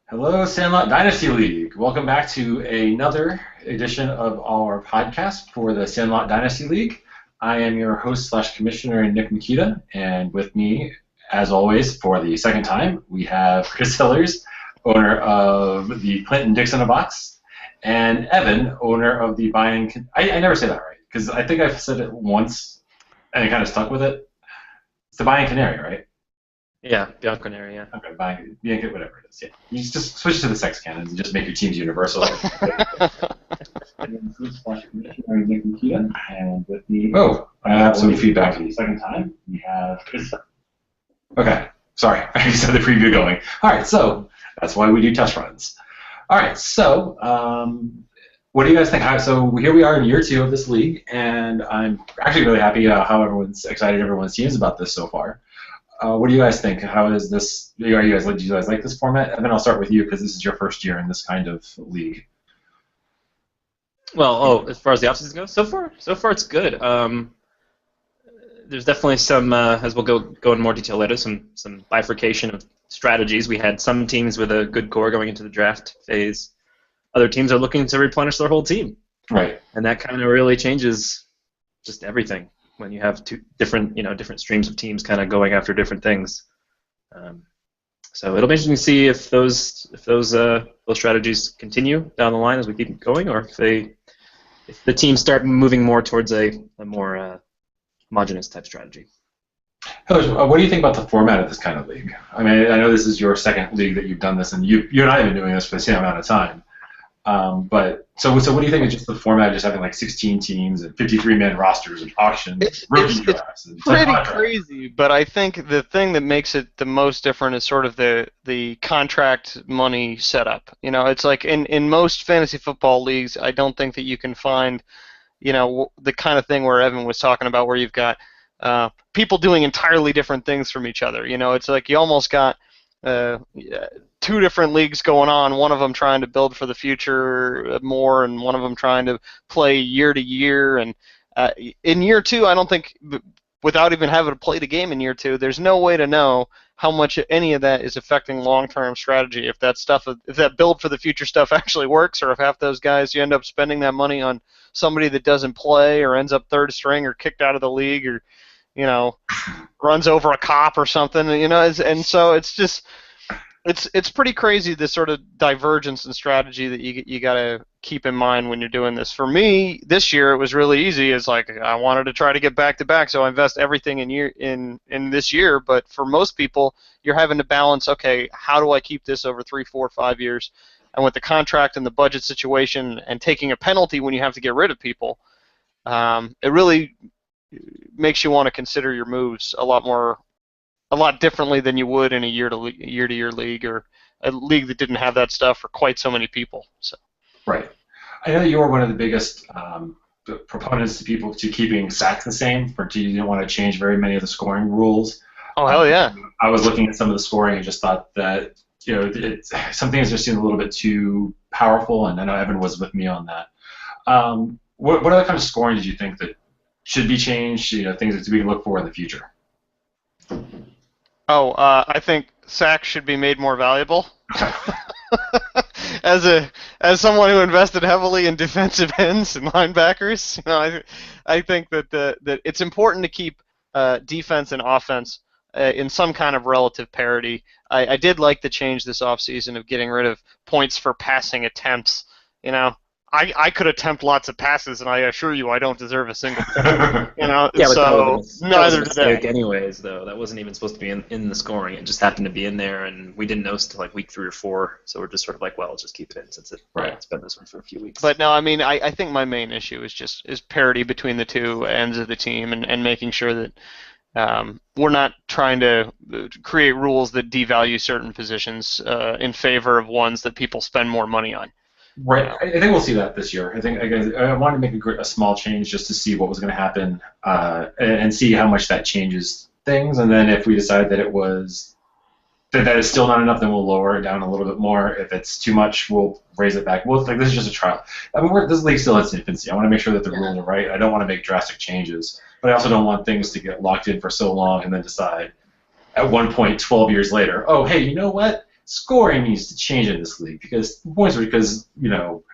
Hello, Sandlot Dynasty League. Welcome back to another edition of our podcast for the Sandlot Dynasty League. I am your host slash commissioner, Nick Makita, and with me, as always, for the second time, we have Chris Hillers, owner of the Clinton Dixon a Box, and Evan, owner of the Buying. I never say that right because I think I've said it once and I kind of stuck with it. It's the Buying Canary, right? Yeah, Bianconeri, yeah. Okay, buying, yank it, whatever it is. Yeah, you just switch to the sex cannons and just make your teams universal. And with me, I have some feedback for the second time. We have Chris. Okay, sorry, I just had the preview going. All right, so that's why we do test runs. All right, so what do you guys think? So here we are in year 2 of this league, and I'm actually really happy how everyone's teams about this so far. What do you guys think? How is this? Do you guys like this format? And then I'll start with you because this is your first year in this kind of league. Well, as far as the offseason goes, so far it's good. There's definitely some, as we'll go in more detail later, some bifurcation of strategies. We had some teams with a good core going into the draft phase. Other teams are looking to replenish their whole team. Right. And that kind of really changes just everything when you have two different streams of teams kind of going after different things. So it'll be interesting to see if those strategies continue down the line as we keep going, or if the teams start moving more towards a more homogenous type strategy. What do you think about the format of this kind of league? I mean, I know this is your second league that you've done this, and you and I have been doing this for the same amount of time. But so what do you think of just the format of just having like 16 teams and 53-man rosters and auctions, rookie drafts? It's pretty crazy, but I think the thing that makes it the most different is sort of the contract money setup. You know, it's like in most fantasy football leagues, I don't think that you can find, the kind of thing where Evan was talking about, where you've got people doing entirely different things from each other. You know, it's like you almost got two different leagues going on, one of them trying to build for the future more, and one of them trying to play year to year. And in year 2, I don't think, without even having to play the game in year 2, there's no way to know how much any of that is affecting long-term strategy. If that build for the future stuff actually works, or if half those guys, you end up spending that money on somebody that doesn't play or ends up third string or kicked out of the league, or runs over a cop or something, and so it's just, it's pretty crazy, this sort of divergence in strategy that you got to keep in mind when you're doing this. For me, this year it was really easy. It's like I wanted to try to get back to back, so I invest everything in this year. But for most people, you're having to balance. Okay, how do I keep this over 3, 4, 5 years? And with the contract and the budget situation, and taking a penalty when you have to get rid of people, it really makes you want to consider your moves a lot differently than you would in a year-to-year league, or a league that didn't have that stuff for quite so many people. So. Right. I know you were one of the biggest proponents to keeping sacks the same. You didn't want to change very many of the scoring rules. Oh, hell yeah. I was looking at some of the scoring and just thought that some things just seemed a little bit too powerful, and I know Evan was with me on that. What other kind of scoring did you think that should be changed? Things that we can look for in the future. I think sacks should be made more valuable. As someone who invested heavily in defensive ends and linebackers, I think that it's important to keep defense and offense in some kind of relative parity. I did like the change this offseason of getting rid of points for passing attempts. I could attempt lots of passes, and I assure you, I don't deserve a single point. Yeah, so neither did they. Anyways, though, that wasn't even supposed to be in the scoring. It just happened to be in there, and we didn't know until like week 3 or 4. So we're just sort of like, well, let's just keep it in since it's been this way for a few weeks. But no, I mean, I think my main issue is parity between the two ends of the team, and making sure that we're not trying to create rules that devalue certain positions in favor of ones that people spend more money on. Right. I think we'll see that this year. I wanted to make a small change just to see what was going to happen and see how much that changes things. And then if we decide that that is still not enough, then we'll lower it down a little bit more. If it's too much, we'll raise it back. This is just a trial. I mean, this league's still in its infancy. I want to make sure that the rules are right. I don't want to make drastic changes, but I also don't want things to get locked in for so long and then decide at one point 12 years later, oh, hey, you know what? scoring needs to change in this league because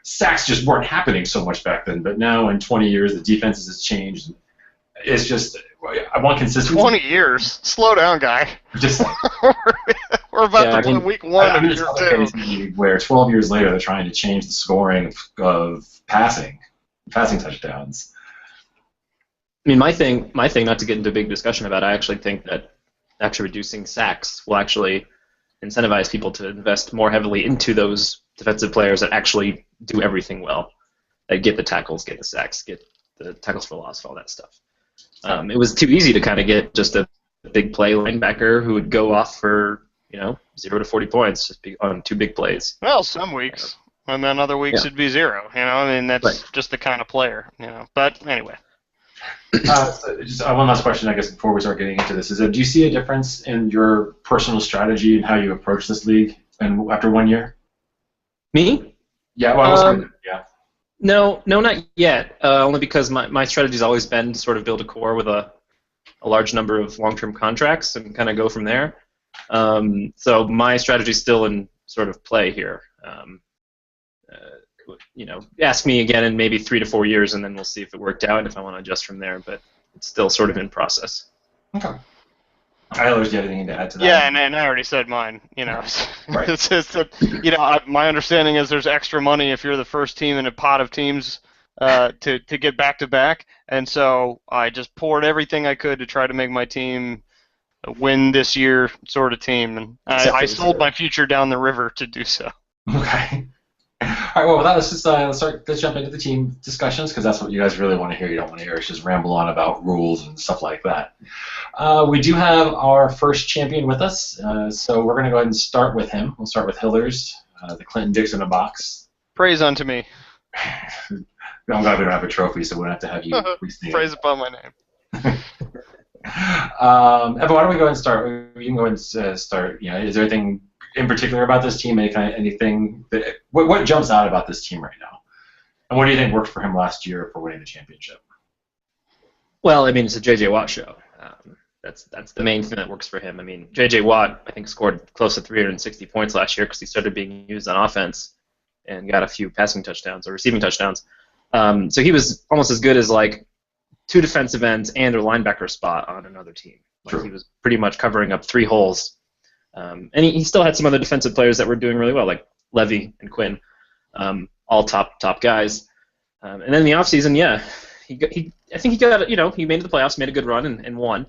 sacks just weren't happening so much back then. But now in 20 years, the defenses has changed. It's just I want consistency. 20 years? Slow down, guy. Just we're about to play week 1 of year 2. Where 12 years later they're trying to change the scoring of passing touchdowns. I mean, my thing, not to get into a big discussion about it, I actually think that actually reducing sacks will actually incentivize people to invest more heavily into those defensive players that actually do everything well, that get the tackles, get the sacks, get the tackles for loss, all that stuff. It was too easy to kind of get just a big play linebacker who would go off for 0 to 40 points just on 2 big plays. Well, some weeks, and then other weeks it'd be 0. I mean, that's just the kind of player. But anyway. Just one last question, I guess, before we start getting into this, is do you see a difference in your personal strategy and how you approach this league and after 1 year? Me? Yeah, well, yeah. No, not yet. Only because my strategy's always been to sort of build a core with a large number of long-term contracts and kind of go from there. So my strategy's still in sort of play here. Ask me again in maybe 3 to 4 years, and then we'll see if it worked out and if I want to adjust from there. But it's still sort of in process. Okay. I don't know if you have anything to add to that. Yeah, and I already said mine. Right. It's just that, my understanding is there's extra money if you're the first team in a pot of teams to get back to back, and so I just poured everything I could to try to make my team a win this year sort of team, and I sold my future down the river to do so. Okay. All right. Well, with that, let's jump into the team discussions because that's what you guys really want to hear. You don't want to hear us just ramble on about rules and stuff like that. We do have our first champion with us, so we're going to go ahead and start with him. We'll start with Hillers, the Clinton Dixon box. Praise unto me. I'm glad we don't have a trophy, so we don't have to have you restate. Praise upon my name. Evan, why don't we go ahead and start? We can go ahead and start. Is there anything in particular about this team? Anything that what jumps out about this team right now? And what do you think worked for him last year for winning the championship? Well, I mean, it's a J.J. Watt show. That's the main thing that works for him. I mean, J.J. Watt, I think, scored close to 360 points last year because he started being used on offense and got a few passing touchdowns or receiving touchdowns. So he was almost as good as like 2 defensive ends and a linebacker spot on another team. He was pretty much covering up 3 holes. And he still had some other defensive players that were doing really well, like Levy and Quinn, all top guys. And then in the offseason, I think he got he made it to the playoffs, made a good run, and won.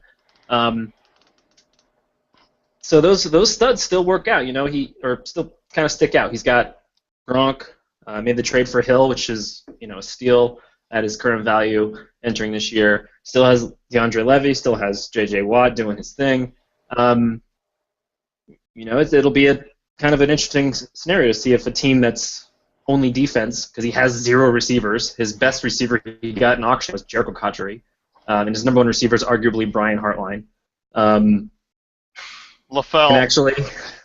So those studs still work out, still kind of stick out. He's got Gronk, made the trade for Hill, which is a steal at his current value entering this year. Still has DeAndre Levy, still has J.J. Watt doing his thing. It'll be a kind of an interesting scenario to see if a team that's only defense, because he has 0 receivers. His best receiver he got in auction was Jericho Cotchery, and his number 1 receiver is arguably Brian Hartline. LaFell.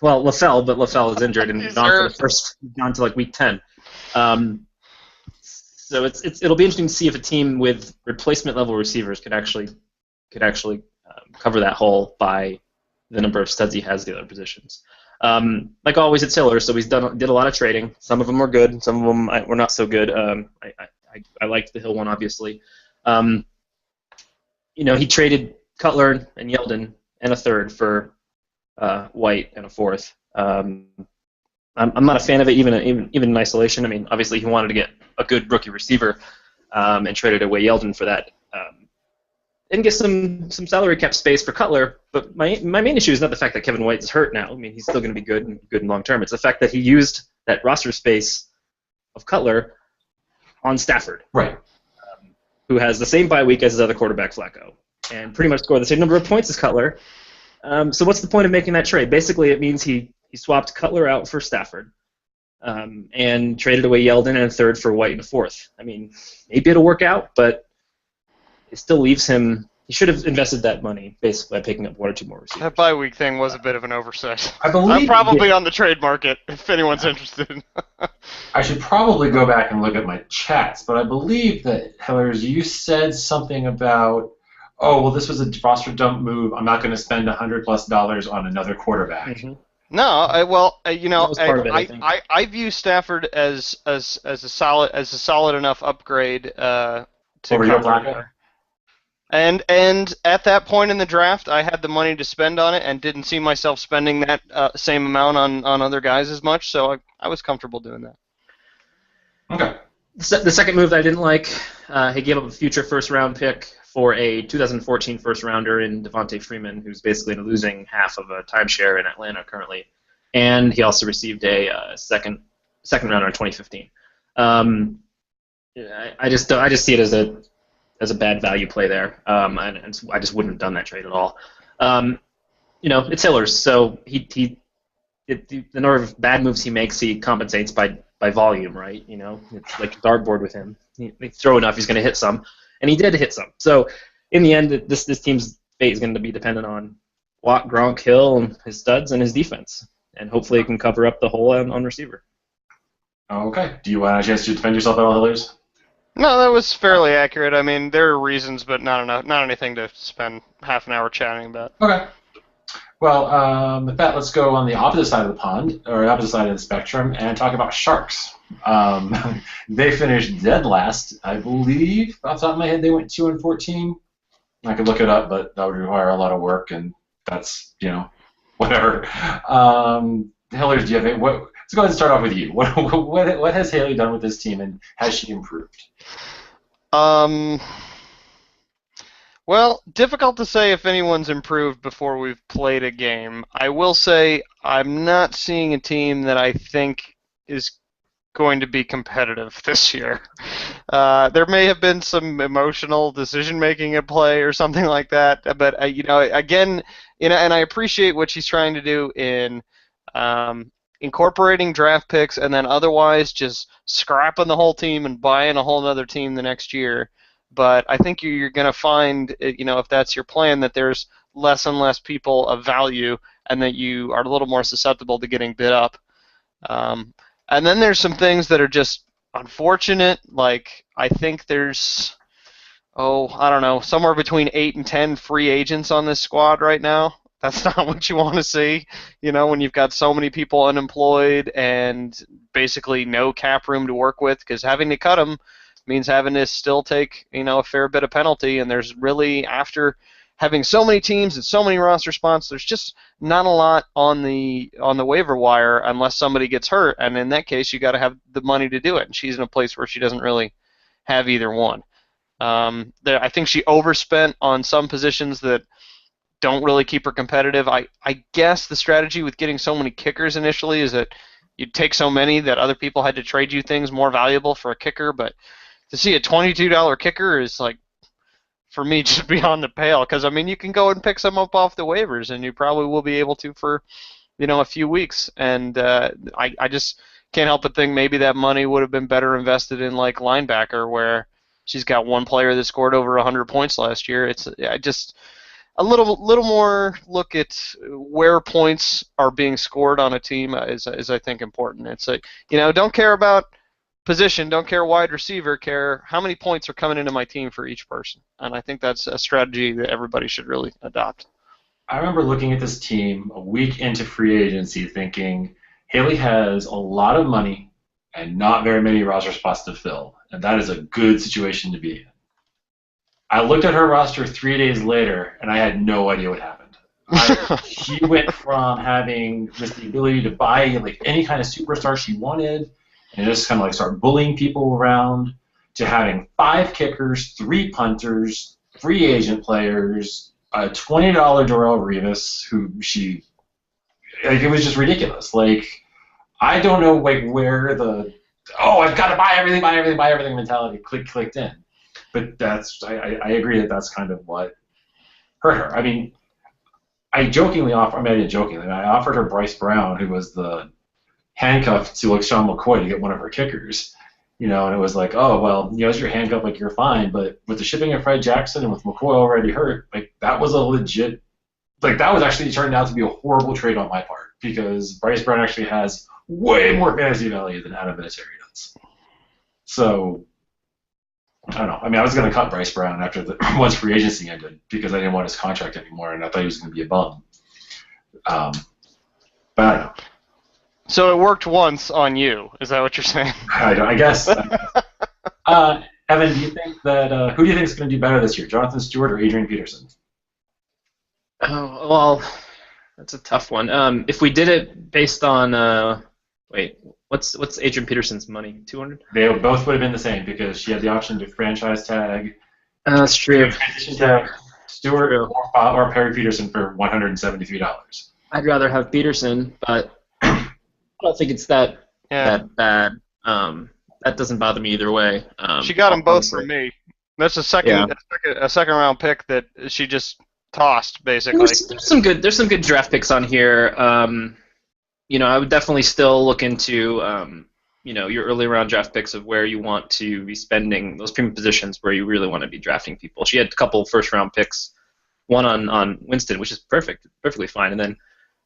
LaFell, but LaFell is injured and gone to like week 10. So it'll be interesting to see if a team with replacement level receivers could actually cover that hole by the number of studs he has at the other positions. Like always, it's Hiller, so he's did a lot of trading. Some of them were good, some of them were not so good. I liked the Hill one, obviously. He traded Cutler and Yeldon and a 3rd for White and a 4th. I'm not a fan of it, even in isolation. I mean, obviously he wanted to get a good rookie receiver and traded away Yeldon for that. And get some salary cap space for Cutler, but my main issue is not the fact that Kevin White is hurt now. I mean, he's still going to be good in long term. It's the fact that he used that roster space of Cutler on Stafford, right? Who has the same bye week as his other quarterback, Flacco, and pretty much scored the same number of points as Cutler. So what's the point of making that trade? Basically, it means he swapped Cutler out for Stafford and traded away Yeldon and a 3rd for White and a 4th. I mean, maybe it'll work out, but it still leaves him. He should have invested that money basically by picking up 1 or 2 more receivers. That bye week thing was a bit of an oversight. I'm probably on the trade market if anyone's interested. I should probably go back and look at my chats, but I believe that Hillers, you said something about, this was a roster dump move. I'm not going to spend $100+ on another quarterback. Mm-hmm. No, That was part of it, I think. I view Stafford as a solid enough upgrade to Over Joe cover Flacco? there. And at that point in the draft, I had the money to spend on it and didn't see myself spending that same amount on other guys as much, so I was comfortable doing that. Okay. The second move that I didn't like, he gave up a future first-round pick for a 2014 first-rounder in Devontae Freeman, who's basically losing half of a timeshare in Atlanta currently, and he also received a second rounder in 2015. I just see it as a bad value play there, and I just wouldn't have done that trade at all. It's Hiller's, so the number of bad moves he makes, he compensates by volume, right? It's like a dartboard with him. They throw enough, he's going to hit some, and he did hit some. So in the end, this team's fate is going to be dependent on Watt, Gronk, Hill, and his studs, and his defense, and hopefully it can cover up the hole on receiver. Okay. Do you want a chance to defend yourself at all, Hillers? No, that was fairly accurate. I mean, there are reasons, but not enough, not anything to spend half an hour chatting about. Okay. Well, with that, let's go on the opposite side of the pond, or opposite side of the spectrum, and talk about Sharks. They finished dead last, I believe. Off the top of my head, they went 2-14. I could look it up, but that would require a lot of work, and that's whatever. Hillers, do you have let's go ahead and start off with you. What has Haley done with this team, and has she improved? Well, difficult to say if anyone's improved before we've played a game. I will say I'm not seeing a team that I think is going to be competitive this year. There may have been some emotional decision-making at play or something like that, but again, and I appreciate what she's trying to do in incorporating draft picks and then otherwise just scrapping the whole team and buying a whole other team the next year. But I think you're going to find, if that's your plan, that there's less and less people of value and that you are a little more susceptible to getting bid up. And then there's some things that are just unfortunate. Like, I think there's, I don't know, somewhere between 8 and 10 free agents on this squad right now. That's not what you want to see, when you've got so many people unemployed and basically no cap room to work with, because having to cut them means having to still take, a fair bit of penalty, and there's really, after having so many teams and so many roster spots, there's just not a lot on the waiver wire unless somebody gets hurt, and in that case, you got to have the money to do it, and she's in a place where she doesn't really have either one. I think she overspent on some positions that don't really keep her competitive. I guess the strategy with getting so many kickers initially is that you'd take so many that other people had to trade you things more valuable for a kicker, but to see a $22 kicker is, like, for me, just beyond the pale, because, you can go and pick some up off the waivers, and you probably will be able to for, a few weeks, and I just can't help but think maybe that money would have been better invested in, like, linebacker, where she's got one player that scored over 100 points last year. It's just a little more look at where points are being scored on a team is I think important. It's like, don't care about position, don't care wide receiver, care how many points are coming into my team for each person. And I think that's a strategy that everybody should really adopt. I remember looking at this team a week into free agency thinking, Haley has a lot of money and not very many roster spots to fill, and that is a good situation to be in. I looked at her roster 3 days later, and I had no idea what happened. She went from having just the ability to buy like any kind of superstar she wanted and just kind of like start bullying people around to having 5 kickers, 3 punters, free agent players, a $20 Darrelle Revis, who she, like, it was just ridiculous. Like, I don't know, like, where the, I've got to buy everything mentality clicked in. But I agree that that's kind of what hurt her. I mean, I didn't jokingly, I offered her Bryce Brown, who was the handcuff to like Sean McCoy to get one of her kickers, and it was like, as your handcuff, like, you're fine, but with the shipping of Fred Jackson and with McCoy already hurt, like, that was a legit, like, that was actually turned out to be a horrible trade on my part, because Bryce Brown actually has way more fantasy value than Adam Vinatieri does. So, I don't know. I mean, I was going to cut Bryce Brown after once free agency ended because I didn't want his contract anymore, and I thought he was going to be a bum. But I don't know. So it worked once on you. Is that what you're saying? I guess. Evan, do you think that who do you think is going to do better this year, Jonathan Stewart or Adrian Peterson? Oh, well, that's a tough one. If we did it based on wait, what's Adrian Peterson's money? 200? They both would have been the same because she had the option to franchise tag. That's true. Transition tag Stewart or Perry Peterson for $173. I'd rather have Peterson, but I don't think it's that bad. That doesn't bother me either way. She got them both for me. That's a second round pick that she just tossed basically. There's some good draft picks on here. I would definitely still look into your early round draft picks of where you want to be spending those premium positions where you really want to be drafting people. She had a couple first round picks, one on Winston, which is perfectly fine, and then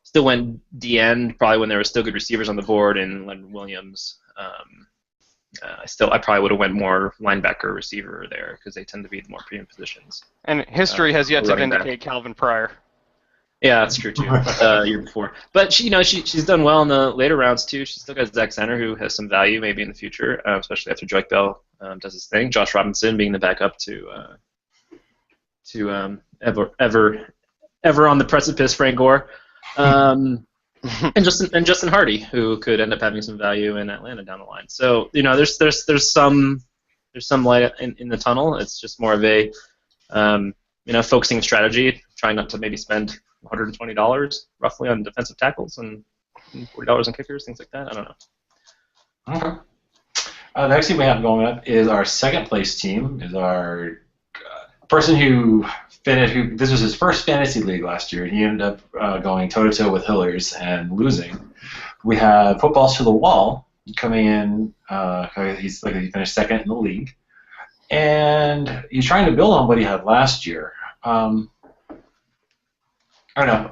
still went DN probably when there were still good receivers on the board, and Leonard Williams. I probably would have went more linebacker receiver there because they tend to be the more premium positions. And history has yet to back. vindicate Calvin Pryor. Yeah, that's true too. Year before, but she's done well in the later rounds too. She's still got Zach Center, who has some value maybe in the future, especially after Joyke Bell does his thing. Josh Robinson being the backup to ever on the precipice Frank Gore. And Justin Hardy, who could end up having some value in Atlanta down the line. So there's some light in the tunnel. It's just more of a focusing strategy, trying not to maybe spend $120 roughly on defensive tackles and $40 on kickers, things like that. I don't know. Okay. The next team we have going up is our second place team. Is our person who this was his first fantasy league last year. He ended up going toe-to-toe with Hillers and losing. We have Footballs to the Wall coming in. He finished second in the league. And he's trying to build on what he had last year. I don't know.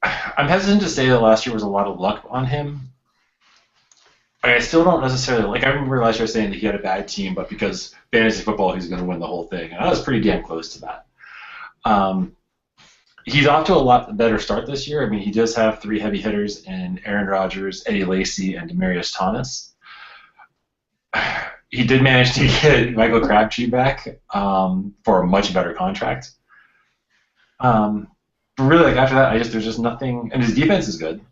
I'm hesitant to say that last year was a lot of luck on him. I still don't necessarily I remember last year saying that he had a bad team, but because fantasy football, he's going to win the whole thing, and I was pretty damn close to that. He's off to a lot better start this year. I mean, he does have 3 heavy hitters in Aaron Rodgers, Eddie Lacy, and Demaryius Thomas. He did manage to get Michael Crabtree back for a much better contract. But really, after that, there's just nothing, and his defense is good.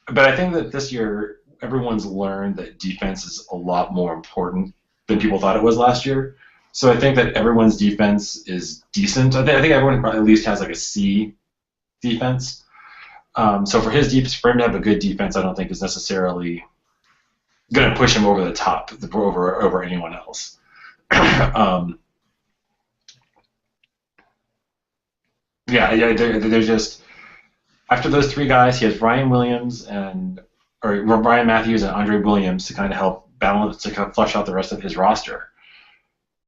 But I think that this year, everyone's learned that defense is a lot more important than people thought it was last year. So I think that everyone's defense is decent. I think everyone at least has a C defense. So for him to have a good defense, I don't think is necessarily going to push him over the top over anyone else. They're just after those 3 guys, he has Ryan Matthews and Andre Williams to kind of help balance, to kind of flush out the rest of his roster.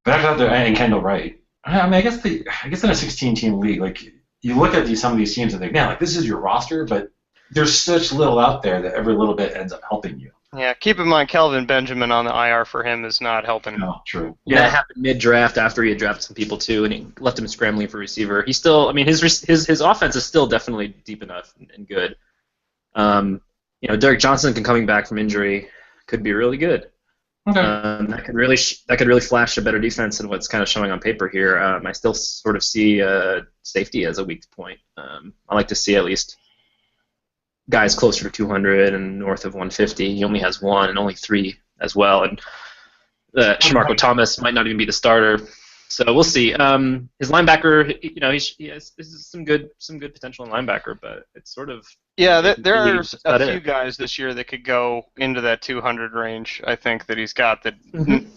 But after that, and Kendall Wright. I mean, I guess in a 16-team league, you look at some of these teams and think, man, this is your roster, but there's such little out there that every little bit ends up helping you. Yeah, keep in mind Kelvin Benjamin on the IR for him is not helping. No, true. Yeah, that happened mid-draft after he had drafted some people too, and he left him scrambling for receiver. He's still, his offense is still definitely deep enough and good. Derek Johnson coming back from injury could be really good. Okay. That could really flash a better defense than what's kind of showing on paper here. I still sort of see safety as a weak point. I like to see at least guys closer to 200 and north of 150. He only has 1 and only 3 as well. And Shamarko Thomas might not even be the starter. So we'll see. His linebacker, he has some good potential in linebacker, but it's sort of there's a few guys this year that could go into that 200 range. I think that he's got that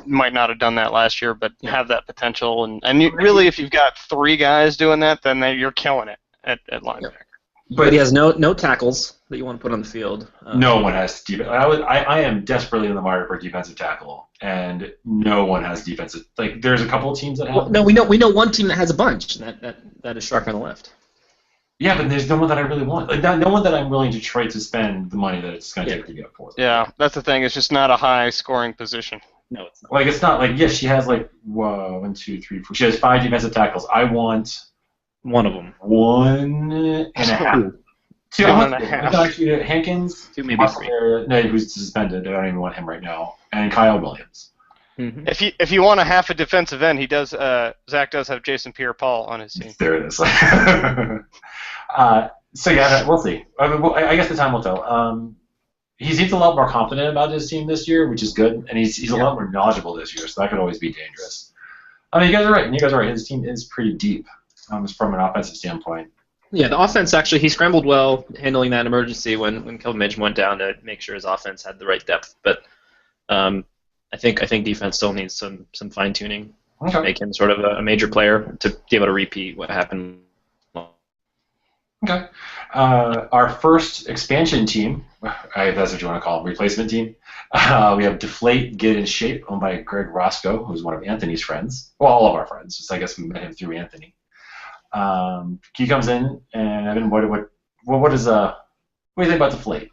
might not have done that last year, but have that potential. And really, if you've got 3 guys doing that, then you're killing it at linebacker. Yeah. But he has no tackles that you want to put on the field. No one has defense. I am desperately in the market for a defensive tackle, and no one has defensive. There's a couple of teams that have. Well, no, we know one team that has a bunch. That is Shark on the left. Yeah, but there's no one that I really want. No one that I'm willing to try to spend the money that it's going to take to get for. Yeah, that's the thing. It's just not a high-scoring position. No, it's not. It's not she has 1, 2, 3, 4. She has 5 defensive tackles. I want one of them. 1.5. Two, One I'm and a not- half. no, actually, Hankins, Two, maybe three. no, who's suspended. I don't even want him right now. And Kyle Williams. Mm-hmm. If you want a half a defensive end, he does. Zach does have Jason Pierre-Paul on his team. There it is. So yeah, we'll see. I guess the time will tell. He seems a lot more confident about his team this year, which is good, and he's a lot more knowledgeable this year, so that could always be dangerous. I mean, you guys are right. His team is pretty deep from an offensive standpoint. Yeah, the offense actually, he scrambled well handling that emergency when Kelvin Midge went down to make sure his offense had the right depth. But I think defense still needs some fine tuning to make him sort of a major player to be able to repeat what happened. Okay. Our first expansion team, if that's what you want to call it, replacement team, we have Deflate, Get in Shape, owned by Greg Roscoe, who's one of Anthony's friends. Well, all of our friends. So I guess we met him through Anthony. He comes in, and Evan, what do you think about Deflate?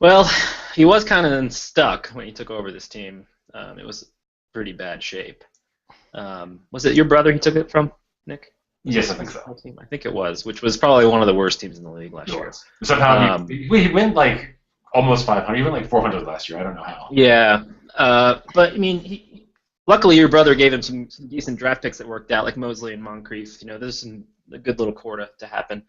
Well, he was kind of stuck when he took over this team. It was pretty bad shape. Was it your brother he took it from, Nick? Yes, I think so. I think it was, which was probably one of the worst teams in the league last year. Somehow we went like almost 500. He went like 400 last year. I don't know how. Yeah, but I mean, luckily your brother gave him some decent draft picks that worked out, like Mosley and Moncrief. There's a good little core to happen.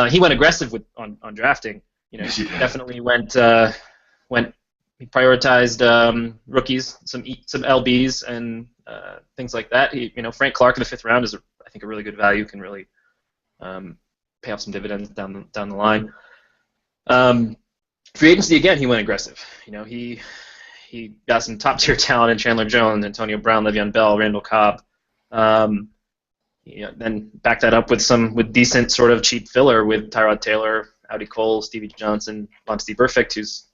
He went aggressive on drafting. Yes, he did. Definitely went. He prioritized rookies, some LBs and things like that. Frank Clark in the 5th round is I think a really good value, can really pay off some dividends down the line. Free agency again, he went aggressive. He got some top tier talent in Chandler Jones, Antonio Brown, Le'Veon Bell, Randall Cobb. Then back that up with decent sort of cheap filler with Tyrod Taylor, Audi Cole, Stevie Johnson, Monty Perfect, who's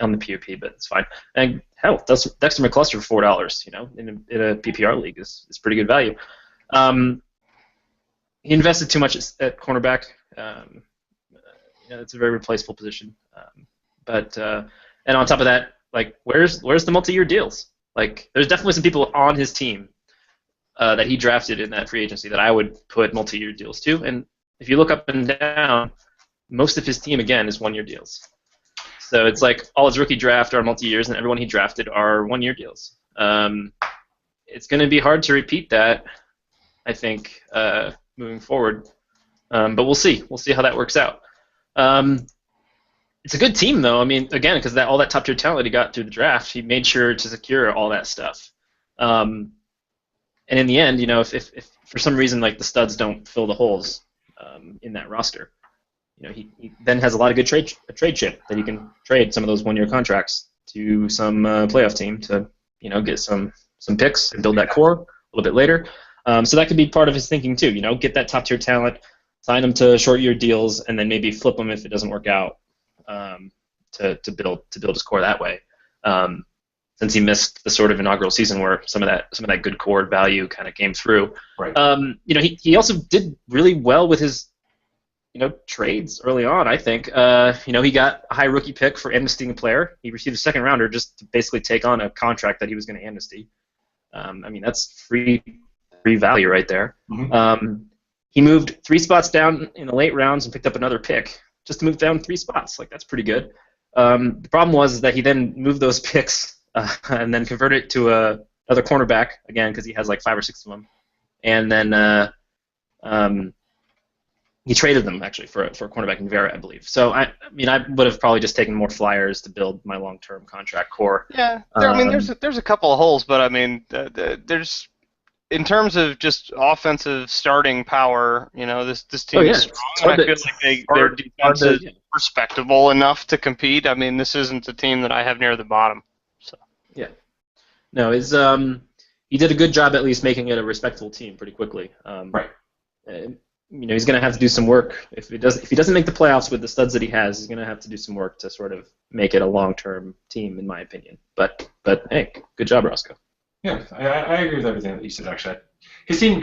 on the PUP, but it's fine. And hell, Dexter McCluster for $4, in a PPR league is pretty good value. He invested too much at cornerback. It's a very replaceable position. And on top of that, like, where's the multi-year deals? Like, there's definitely some people on his team that he drafted in that free agency that I would put multi-year deals to. And if you look up and down, most of his team, again, is one-year deals. So it's like all his rookie draft are multi-years, and everyone he drafted are one-year deals. It's going to be hard to repeat that, I think, moving forward. But we'll see. We'll see how that works out. It's a good team, though. I mean, again, because all that top-tier talent he got through the draft, he made sure to secure all that stuff. And in the end, if for some reason like the studs don't fill the holes in that roster, he then has a lot of good trade chip that he can trade some of those one-year contracts to some playoff team to get some picks and build that core a little bit later. So that could be part of his thinking too. Get that top-tier talent, sign them to short-year deals, and then maybe flip them if it doesn't work out to build his core that way. Since he missed the sort of inaugural season where some of that good core value kind of came through. Right. He also did really well with his trades early on. I think he got a high rookie pick for amnestying a player. He received a second rounder just to basically take on a contract that he was going to amnesty. That's free value right there. Mm-hmm. He moved 3 spots down in the late rounds and picked up another pick just to move down 3 spots. Like, that's pretty good. The problem was that he then moved those picks and then converted it to another cornerback again because he has like 5 or 6 of them, and then he traded them actually for a cornerback in Vera, I believe. So I would have probably just taken more flyers to build my long-term contract core. Yeah, there's a couple of holes, but there's in terms of just offensive starting power, this team is strong. I feel like their defense is respectable enough to compete. This isn't a team that I have near the bottom. So yeah, no, he did a good job at least making it a respectable team pretty quickly. Right. He's going to have to do some work. If he doesn't make the playoffs with the studs that he has, he's going to have to do some work to sort of make it a long-term team, in my opinion. But hey, good job, Roscoe. Yeah, I agree with everything that you said. Actually, his team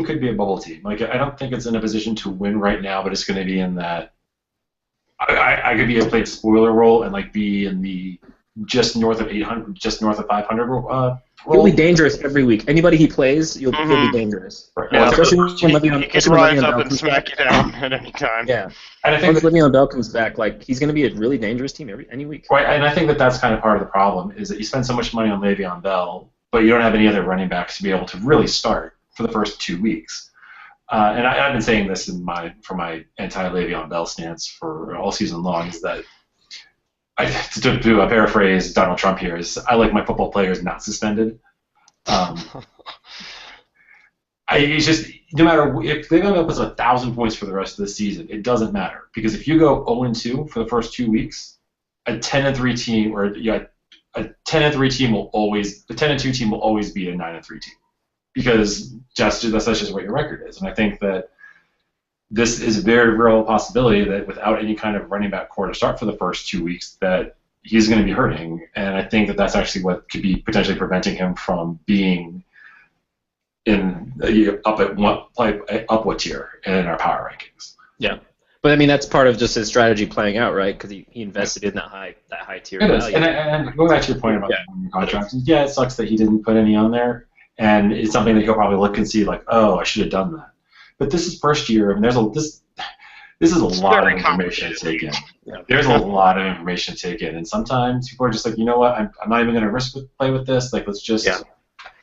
could be a bubble team. Like, I don't think it's in a position to win right now, but it's going to be in that. I could play a spoiler role and like be in the just north of 800, just north of 500 He'll be dangerous every week. Anybody he plays, he'll be dangerous. Right. Yeah, Especially when he can rise up and smack you down at any time. Yeah. And I think once Le'Veon Bell comes back, like he's going to be a really dangerous team any week. Right, and I think that's kind of part of the problem is that you spend so much money on Le'Veon Bell, but you don't have any other running backs to be able to really start for the first 2 weeks. And I've been saying this for my anti-Le'Veon Bell stance for all season long is that to do a paraphrase Donald Trump here is I like my football players not suspended. It's just no matter if Le'Veon Bell puts 1,000 points for the rest of the season, it doesn't matter because if you go 0-2 for the first 2 weeks, a 10-3 team or a 10-3 team will always the 10-2 team will always be a 9-3 team because that's just what your record is. And I think that this is a very real possibility that without any kind of running back core to start for the first 2 weeks, that he's going to be hurting. And I think that that's actually what could be potentially preventing him from being in up what tier in our power rankings. Yeah, but I mean that's part of just his strategy playing out, right? Because he invested in that high tier value. And going back to your point about the contract, it sucks that he didn't put any on there, and it's something that he'll probably look and see like, oh, I should have done that. But this is first year. I mean, this is a lot of information to take in. Yeah. There's a lot of information to take in, and sometimes people are just like, you know what, I'm not even going to play with this. Like, let's just get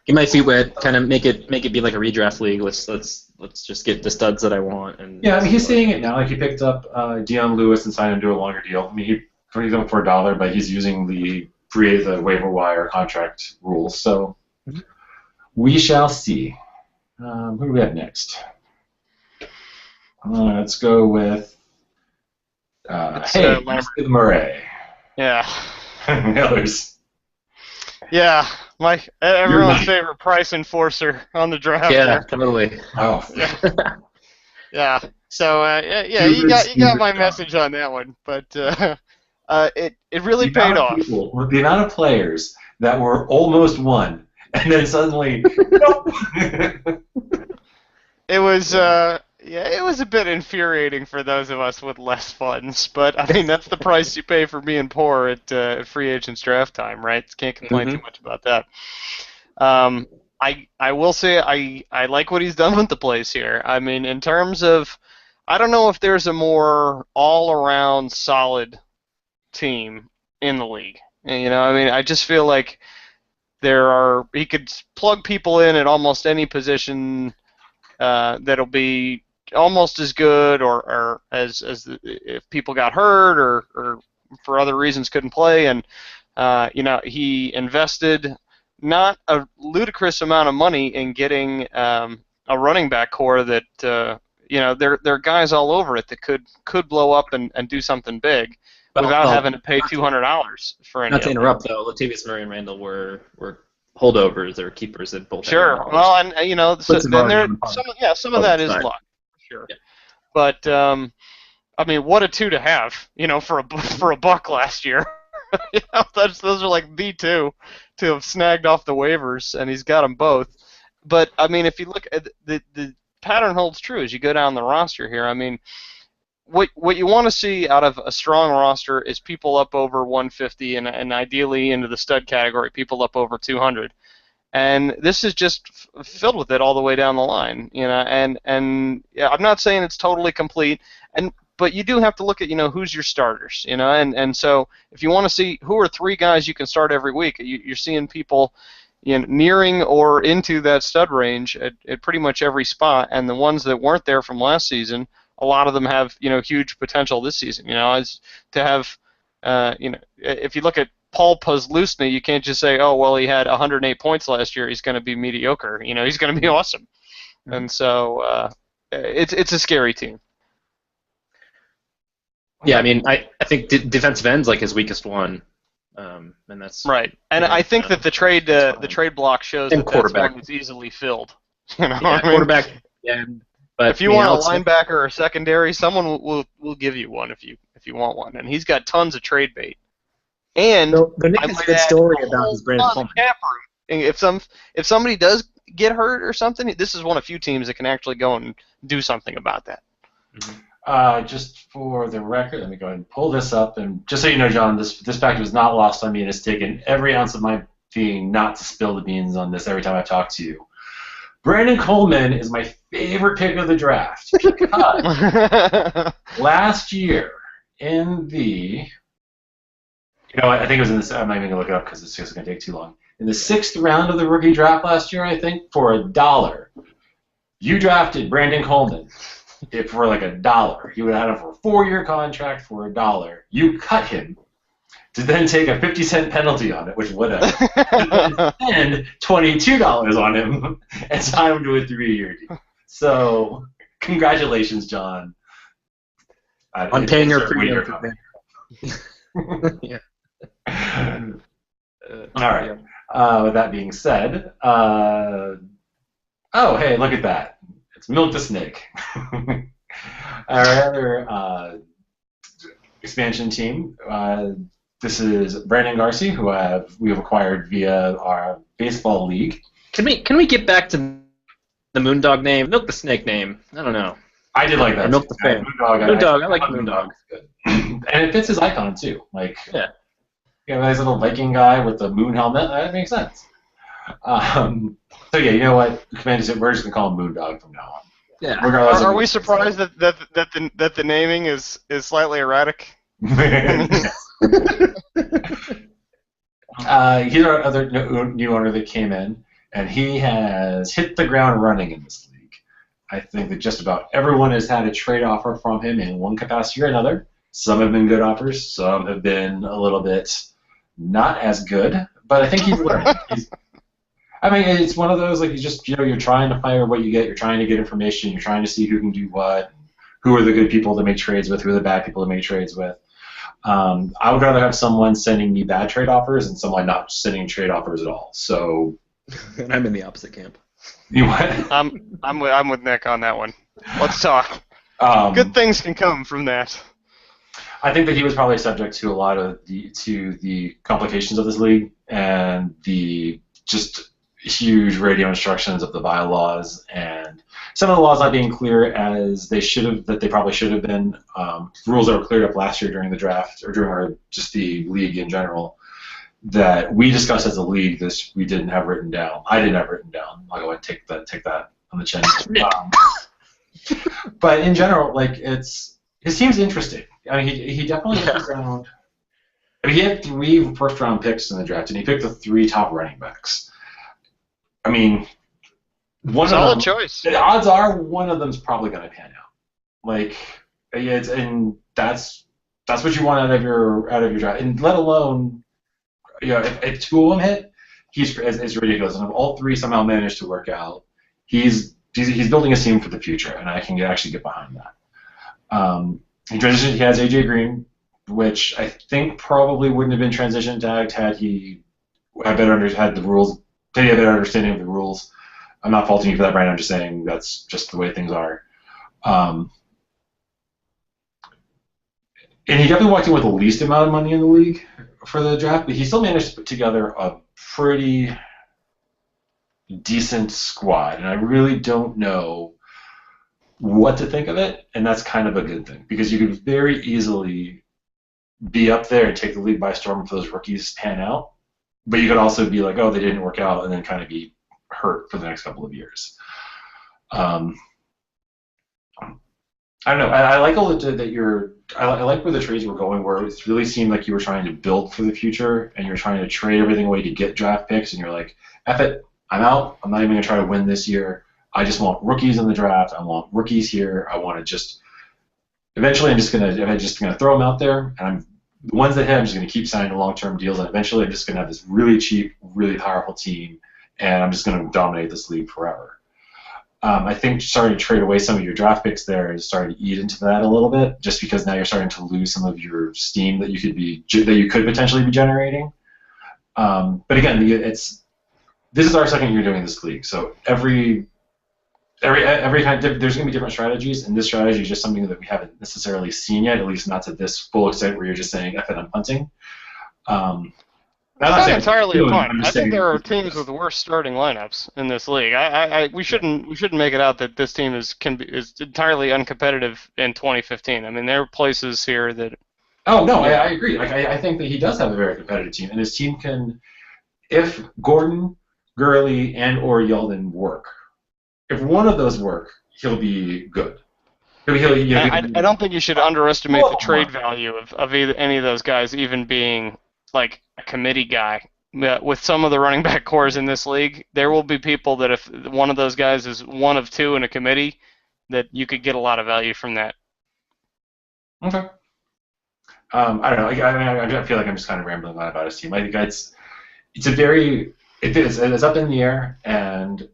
my feet wet, kind of make it be like a redraft league. Let's just get the studs that I want. And I mean, he's seeing it now. Like he picked up Deion Lewis and signed him to a longer deal. I mean, he's going for $1, but he's using the waiver wire contract rules. So we shall see. Who do we have next? Let's go with Murray. Yeah. Others. Yeah, everyone's favorite price enforcer on the draft. Yeah, totally. Oh. Yeah. So you got my message on that one, but it really paid off. The amount of players that were almost won, and then suddenly, nope. It was it was a bit infuriating for those of us with less funds, but I mean that's the price you pay for being poor at free agents draft time, right? Can't complain too much about that. I will say I like what he's done with the plays here. I mean, in terms of, I don't know if there's a more all-around solid team in the league. You know, I mean, I just feel like he could plug people in at almost any position that'll be almost as good or as if people got hurt or for other reasons couldn't play. And he invested not a ludicrous amount of money in getting a running back core that there are guys all over it that could blow up and do something big without having to pay $200 for any. Not to interrupt though, Latavius Murray and Randall were holdovers or keepers at both. Sure. Well, and some of that is luck. Sure. Yeah. But I mean, what a two to have, for a buck last year. Those are like the two to have snagged off the waivers, and he's got them both. But I mean, if you look at the pattern holds true as you go down the roster here. I mean, what you want to see out of a strong roster is people up over 150 and ideally into the stud category, people up over 200. And this is just filled with it all the way down the line, and I'm not saying it's totally complete, but you do have to look at, who's your starters, and so if you want to see who are three guys you can start every week, you're seeing people nearing or into that stud range at pretty much every spot, and the ones that weren't there from last season, a lot of them have, huge potential this season, as to have, if you look at Paul Posluszny, you can't just say, oh, well, he had 108 points last year, he's going to be mediocre. He's going to be awesome. Mm-hmm. And so it's a scary team. Yeah, I mean, I think defensive end's like his weakest one, and that's right. And I think that the trade block shows that that's one that's easily filled. Quarterback. Yeah. But if you want a linebacker or a secondary, someone will give you one if you want one, and he's got tons of trade bait. And the Nick has a good story about his Brandon Coleman. If somebody does get hurt or something, this is one of few teams that can actually go and do something about that. Mm-hmm. Just for the record, let me go ahead and pull this up, and just so you know, John, this fact was not lost on me, and it's taken every ounce of my being not to spill the beans on this every time I talk to you. Brandon Coleman is my favorite pick of the draft because last year in the, I think it was in this. I'm not even gonna look it up because it's just gonna take too long. In the 6th round of the rookie draft last year, I think for $1, you drafted Brandon Coleman. If for like $1, he would have had him for a 4-year contract for $1. You cut him to then take a 50-cent penalty on it, which whatever, and $22 on him and sign him to a 3-year deal. So, congratulations, John. On paying your premium. Yeah. All right. With that being said, oh, hey, look at that. It's Milk the Snake. Our other expansion team. This is Brandon Garcia, who we have acquired via our baseball league. Can we get back to the Moondog name? Milk the Snake name. I don't know. I did like that. Or Milk the Fan. Moondog. I like Moondog. Good. And it fits his icon too. Like, yeah. Nice little Viking guy with the moon helmet. That makes sense. So yeah, you know what? Commanders, we're just gonna call him Moondog from now on. Yeah. Are we surprised that the naming is slightly erratic? He's our other new owner that came in, and he has hit the ground running in this league. I think that just about everyone has had a trade offer from him in one capacity or another. Some have been good offers, some have been a little bit not as good, but I think he's learning. It's one of those, like, you just, you're trying to fire what you get, you're trying to get information, you're trying to see who can do what, who are the good people to make trades with, who are the bad people to make trades with. I would rather have someone sending me bad trade offers than someone not sending trade offers at all. So, and I'm in the opposite camp. You what? I'm with Nick on that one. Let's talk. Good things can come from that. I think that he was probably subject to a lot of the complications of this league and the just huge radio instructions of the bylaws and some of the laws not being clear as they should have, that they probably should have been. Rules that were cleared up last year during the draft or during just the league in general that we discussed as a league. This we didn't have written down. I didn't have written down. I'll go and take that on the chin. But in general, like his team's interesting. He definitely hit the ground. He had 3 first-round picks in the draft, and he picked the 3 top running backs. Solid choice. The odds are one of them's probably going to pan out. Like, yeah, and that's what you want out of your draft, and let alone, if 2 of them hit, it's ridiculous. And if all 3 somehow manage to work out, he's building a team for the future, and I can actually get behind that. He transitioned. He has AJ Green, which I think probably wouldn't have been transition tagged had he had better understanding of the rules. I'm not faulting you for that, Brian. I'm just saying that's just the way things are. And he definitely walked in with the least amount of money in the league for the draft, but he still managed to put together a pretty decent squad, and I really don't know what to think of it, and that's kind of a good thing, because you could very easily be up there and take the league by storm if those rookies pan out, but you could also be like, oh, they didn't work out, and then kind of be hurt for the next couple of years. I don't know. I like all that I like where the trades were going, where it really seemed like you were trying to build for the future, and you're trying to trade everything away to get draft picks, and you're like, F it, I'm out. I'm not even going to try to win this year. I just want rookies in the draft. I want rookies here. I want to just eventually I'm just gonna throw them out there, and the ones that hit, I'm just gonna keep signing long-term deals, and eventually I'm just gonna have this really cheap, really powerful team, and I'm just gonna dominate this league forever. I think starting to trade away some of your draft picks there is starting to eat into that a little bit, just because now you're starting to lose some of your steam that you could potentially be generating. But again, this is our second year doing this league, so every time there's going to be different strategies, and this strategy is just something that we haven't necessarily seen yet, at least not to this full extent where you're just saying, F it, I'm punting. Not entirely a punt. I think there are teams with worse starting lineups in this league. We shouldn't make it out that this team is entirely uncompetitive in 2015. There are places here that. Oh no, I agree. I think that he does have a very competitive team, and his team can. if Gordon, Gurley, and or Yeldon work, if one of those work, he'll be good. I don't think you should underestimate the trade value of either, any of those guys even being like a committee guy. With some of the running back cores in this league, there will be people that if one of those guys is one of two in a committee, that you could get a lot of value from that. Okay. I don't know. I feel like I'm just kind of rambling on about his team. I think it's up in the air, and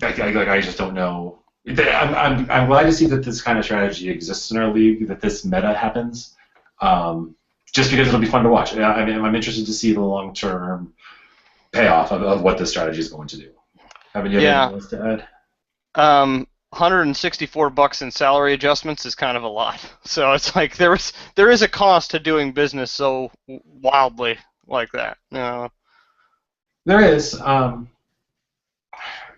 I just don't know. I'm glad to see that this kind of strategy exists in our league, that this meta happens, just because it'll be fun to watch. I mean, I'm interested to see the long-term payoff of what this strategy is going to do. Haven't you anything else to add? $164 in salary adjustments is kind of a lot. So it's like there is a cost to doing business so wildly like that. There is.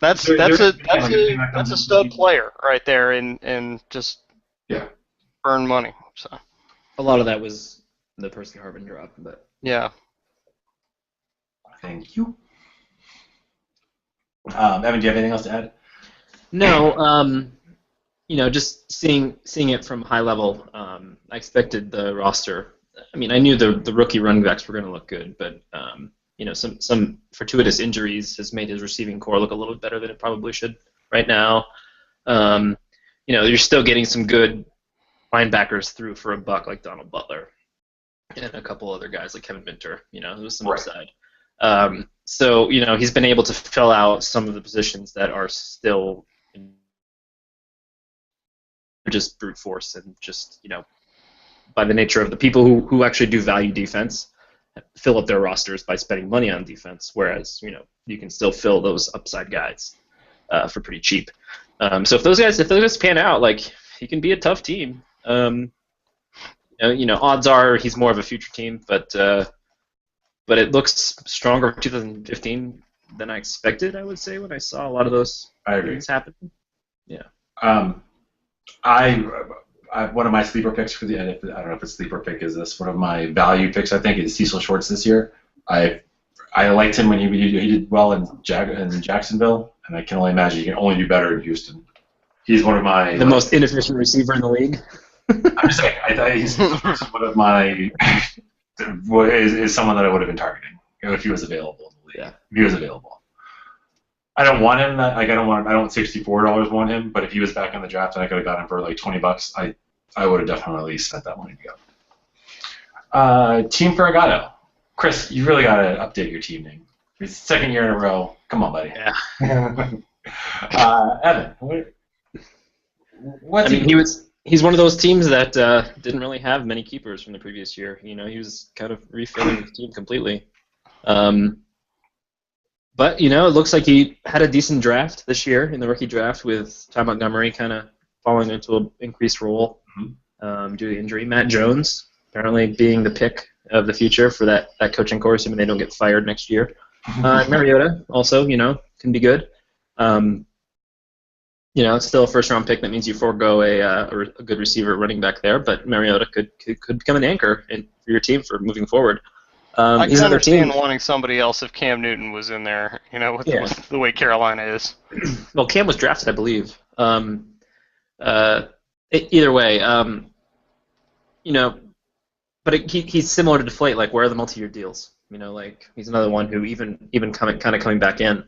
That's a stud player right there, and just earn money. So a lot of that was the Percy Harvin drop, but yeah. Thank you. Evan, do you have anything else to add? No. Just seeing it from high level, I expected the roster. I mean, I knew the rookie running backs were going to look good, but some fortuitous injuries has made his receiving core look a little bit better than it probably should right now. You're still getting some good linebackers through for a buck like Donald Butler and a couple other guys like Kevin Minter. There was some upside. So he's been able to fill out some of the positions that are still just brute force and just by the nature of the people who actually do value defense fill up their rosters by spending money on defense, whereas you can still fill those upside guys for pretty cheap. So if those guys pan out, like he can be a tough team. Odds are he's more of a future team, but it looks stronger for 2015 than I expected. I would say when I saw a lot of those things happen. Yeah. One of my sleeper picks for I don't know if it's sleeper pick is this. One of my value picks, I think, is Cecil Shorts this year. I liked him when he did well in Jacksonville, and I can only imagine he can only do better in Houston. He's one of my most inefficient receiver in the league. I'm just saying, I thought he's one of my is someone that I would have been targeting if he was available in the league. Yeah. If he was available. I don't want him. I don't $64 want him. But if he was back in the draft and I could have got him for like $20, I would have definitely spent that money to go. Team Ferragato. Chris, you really got to update your team name. It's the second year in a row. Come on, buddy. Yeah. Evan, he's one of those teams that didn't really have many keepers from the previous year. He was kind of refilling the team completely. But, it looks like he had a decent draft this year in the rookie draft with Ty Montgomery kind of falling into an increased role due to injury. Matt Jones apparently being the pick of the future for that coaching core, assuming they don't get fired next year. Mariota also, can be good. It's still a first-round pick. That means you forego a good receiver running back there, but Mariota could become an anchor for your team for moving forward. I can understand wanting somebody else if Cam Newton was in there, with the way Carolina is. Well, Cam was drafted, I believe. Either way, but he's similar to Deflate. Like, where are the multi-year deals? He's another one who even coming back in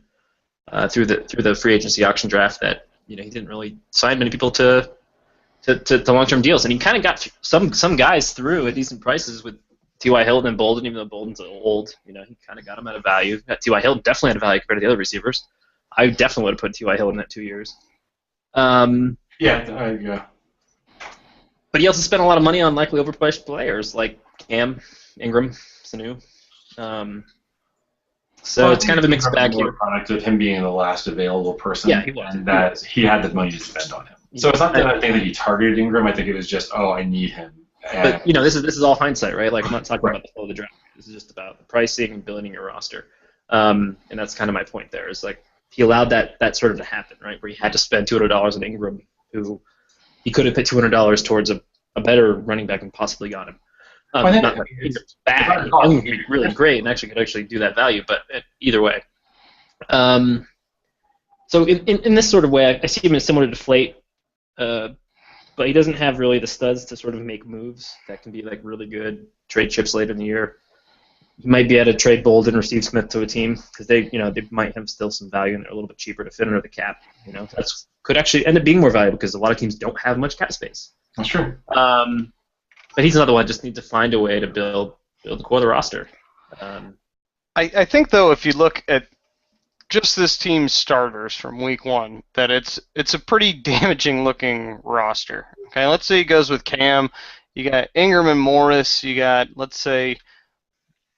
through the free agency auction draft that he didn't really sign many people to long-term deals, and he kind of got some guys through at decent prices with T.Y. Hilton and Bolden, even though Bolden's old, he kind of got him at a value. T.Y. Hilton definitely had a value compared to the other receivers. I definitely would have put T.Y. Hilton at 2 years. Yeah. But he also spent a lot of money on likely overpriced players like Cam, Ingram, Sanu. So it's kind of a mixed bag here. Product of him being the last available person, yeah, he was. And that he had the money to spend on him. So it's not that I think that he targeted Ingram. I think it was just, I need him. But this is all hindsight, right? Like, I'm not talking about the flow of the draft. This is just about the pricing and building your roster. And that's kind of my point there. Is like he allowed that sort of to happen, right? Where he had to spend $200 on Ingram, who he could have put $200 towards a better running back and possibly got him. Well, I think Not like bad. I think he'd be really great and could actually do that value, but either way. So in this sort of way, I see him as similar to Deflate, but he doesn't have really the studs to sort of make moves that can be like really good trade chips later in the year. You might be able to trade Bolden or Steve Smith to a team because they might have still some value and they're a little bit cheaper to fit under the cap. That's could actually end up being more valuable because a lot of teams don't have much cap space. That's true. But he's another one. Just need to find a way to build the core of the roster. I think though, if you look at just this team's starters from week 1, that it's a pretty damaging looking roster. Okay, let's say he goes with Cam. You got Ingram and Morris. You got, let's say,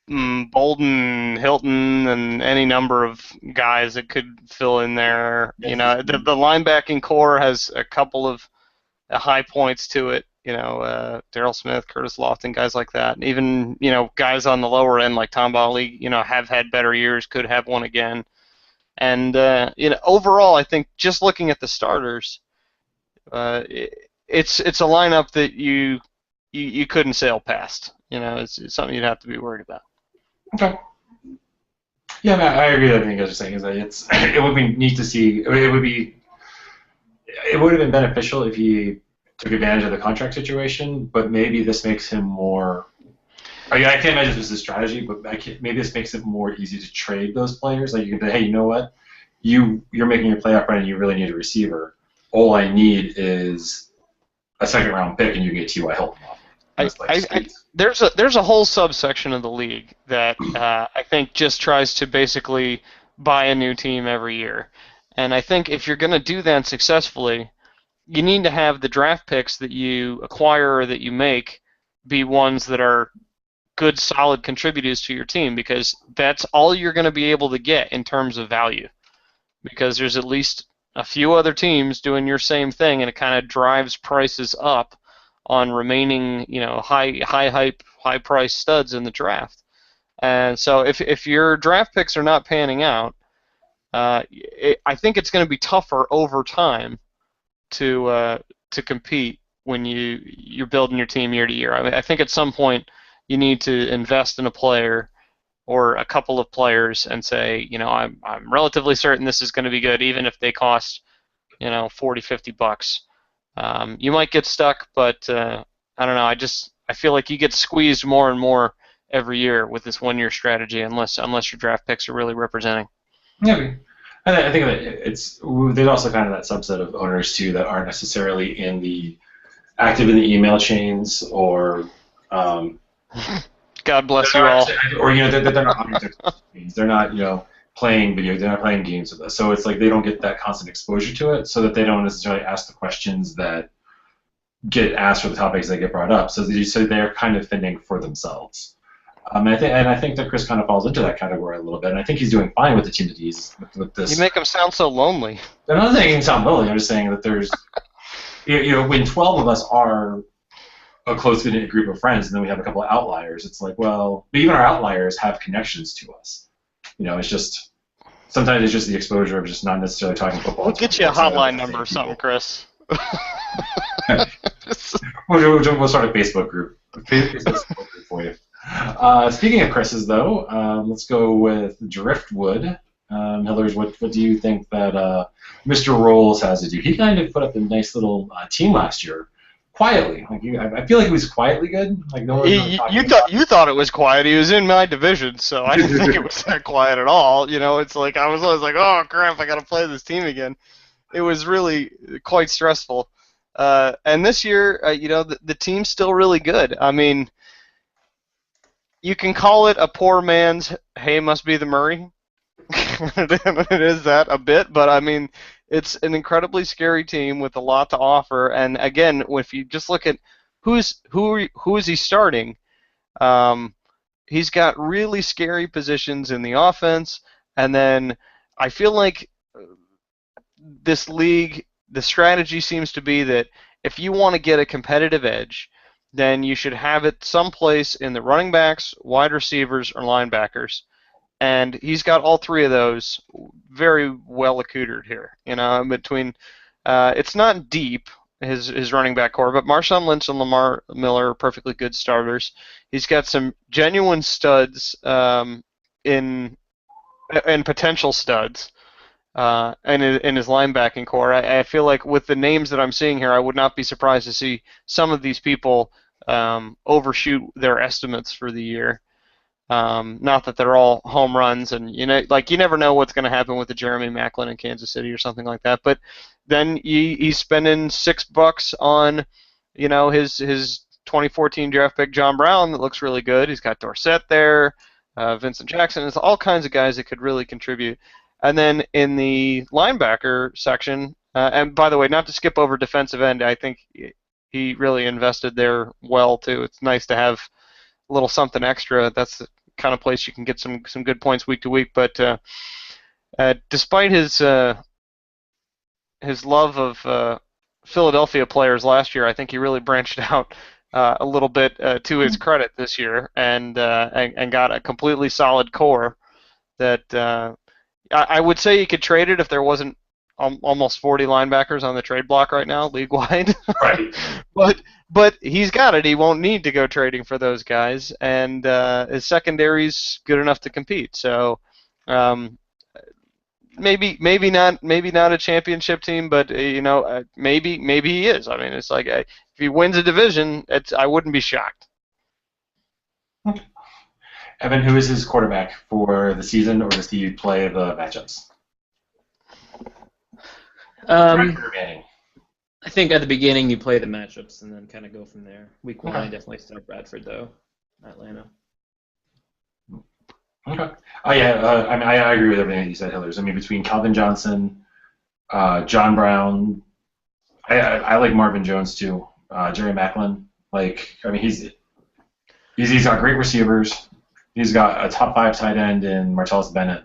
Bolden, Hilton, and any number of guys that could fill in there. The linebacking core has a couple of high points to it. Darryl Smith, Curtis Lofton, guys like that. And even, guys on the lower end like Tom Bali, have had better years, could have one again. And, overall, I think just looking at the starters, it's a lineup that you couldn't sail past. It's something you'd have to be worried about. Okay. Yeah, I agree with everything you guys are saying. Is that it would be neat to see. It would have been beneficial if he took advantage of the contract situation, but maybe this makes him more. I can't imagine this is a strategy, but maybe this makes it more easy to trade those players. Like you can say, hey, you know what? You're making your playoff run and you really need a receiver. All I need is a second-round pick, and you can get T.Y. Hilton off. There's a whole subsection of the league that I think just tries to basically buy a new team every year. And I think if you're going to do that successfully, you need to have the draft picks that you acquire or that you make be ones that are good, solid contributors to your team, because that's all you're going to be able to get in terms of value. Because there's at least a few other teams doing your same thing, and it kind of drives prices up on remaining, high hype, high price studs in the draft. And so if your draft picks are not panning out, I think it's going to be tougher over time to compete when you're building your team year to year. I think at some point you need to invest in a player or a couple of players and say, I'm relatively certain this is going to be good, even if they cost, $40, $50. You might get stuck, but I don't know. I feel like you get squeezed more and more every year with this one-year strategy, unless your draft picks are really representing. Yeah, I think that there's also kind of that subset of owners too that aren't necessarily active in the email chains or. God bless you all. Or they're not on their games. They're not playing video. They're not playing games with us. So it's like they don't get that constant exposure to it, so that they don't necessarily ask the questions that get asked for the topics that get brought up. So they're kind of fending for themselves. I think that Chris kind of falls into that category a little bit, and I think he's doing fine with the team that he's with this. You make him sound so lonely. I'm not saying he sound lonely. I'm just saying that there's, when 12 of us are a close-knit group of friends, and then we have a couple of outliers, it's like, well, but even our outliers have connections to us. It's just sometimes it's just the exposure of just not necessarily talking football. We'll get you a hotline number or something, Chris. We'll start a Facebook group. For you. Speaking of Chris's, though, let's go with Driftwood. Hillers, what do you think that Mr. Rolls has to do? He kind of put up a nice little team last year, quietly. I feel like he was quietly good. Like no one. You thought it was quiet. He was in my division, so I didn't think it was that quiet at all. It's like I was always like, oh crap, I got to play this team again. It was really quite stressful. And this year, the team's still really good. I mean, you can call it a poor man's "Hey, must be the Murray." It is that a bit, but I mean, it's an incredibly scary team with a lot to offer. And again, if you just look at who is he starting, he's got really scary positions in the offense. And then I feel like this league, the strategy seems to be that if you want to get a competitive edge, then you should have it someplace in the running backs, wide receivers, or linebackers. And he's got all three of those very well accoutered here. Between it's not deep, his running back core, but Marshawn Lynch and Lamar Miller are perfectly good starters. He's got some genuine studs in and potential studs in his linebacking core. I feel like with the names that I'm seeing here, I would not be surprised to see some of these people overshoot their estimates for the year. Not that they're all home runs, and you never know what's going to happen with the Jeremy Maclin in Kansas City or something like that. But then he's spending $6 on, his 2014 draft pick John Brown that looks really good. He's got Dorsett there, Vincent Jackson. There's all kinds of guys that could really contribute. And then in the linebacker section, and by the way, not to skip over defensive end, I think he really invested there well too. It's nice to have a little something extra. That's the kind of place you can get some good points week to week. But despite his love of Philadelphia players last year, I think he really branched out a little bit to his credit this year, and got a completely solid core that I would say you could trade it if there wasn't almost 40 linebackers on the trade block right now, league-wide. Right. But he's got it. He won't need to go trading for those guys, and his secondary's good enough to compete. So maybe not a championship team, but maybe he is. I mean, it's like if he wins a division, I wouldn't be shocked. Okay. Evan, who is his quarterback for the season, or does he play the matchups? I think at the beginning you play the matchups and then kind of go from there. Week 1, I definitely start Bradford, though, Atlanta. Okay. Oh, yeah, I agree with everything that you said, Hillers. I mean, between Calvin Johnson, John Brown, I like Marvin Jones, too. Jerry Maclin. He's got great receivers. He's got a top 5 tight end in Martellus Bennett.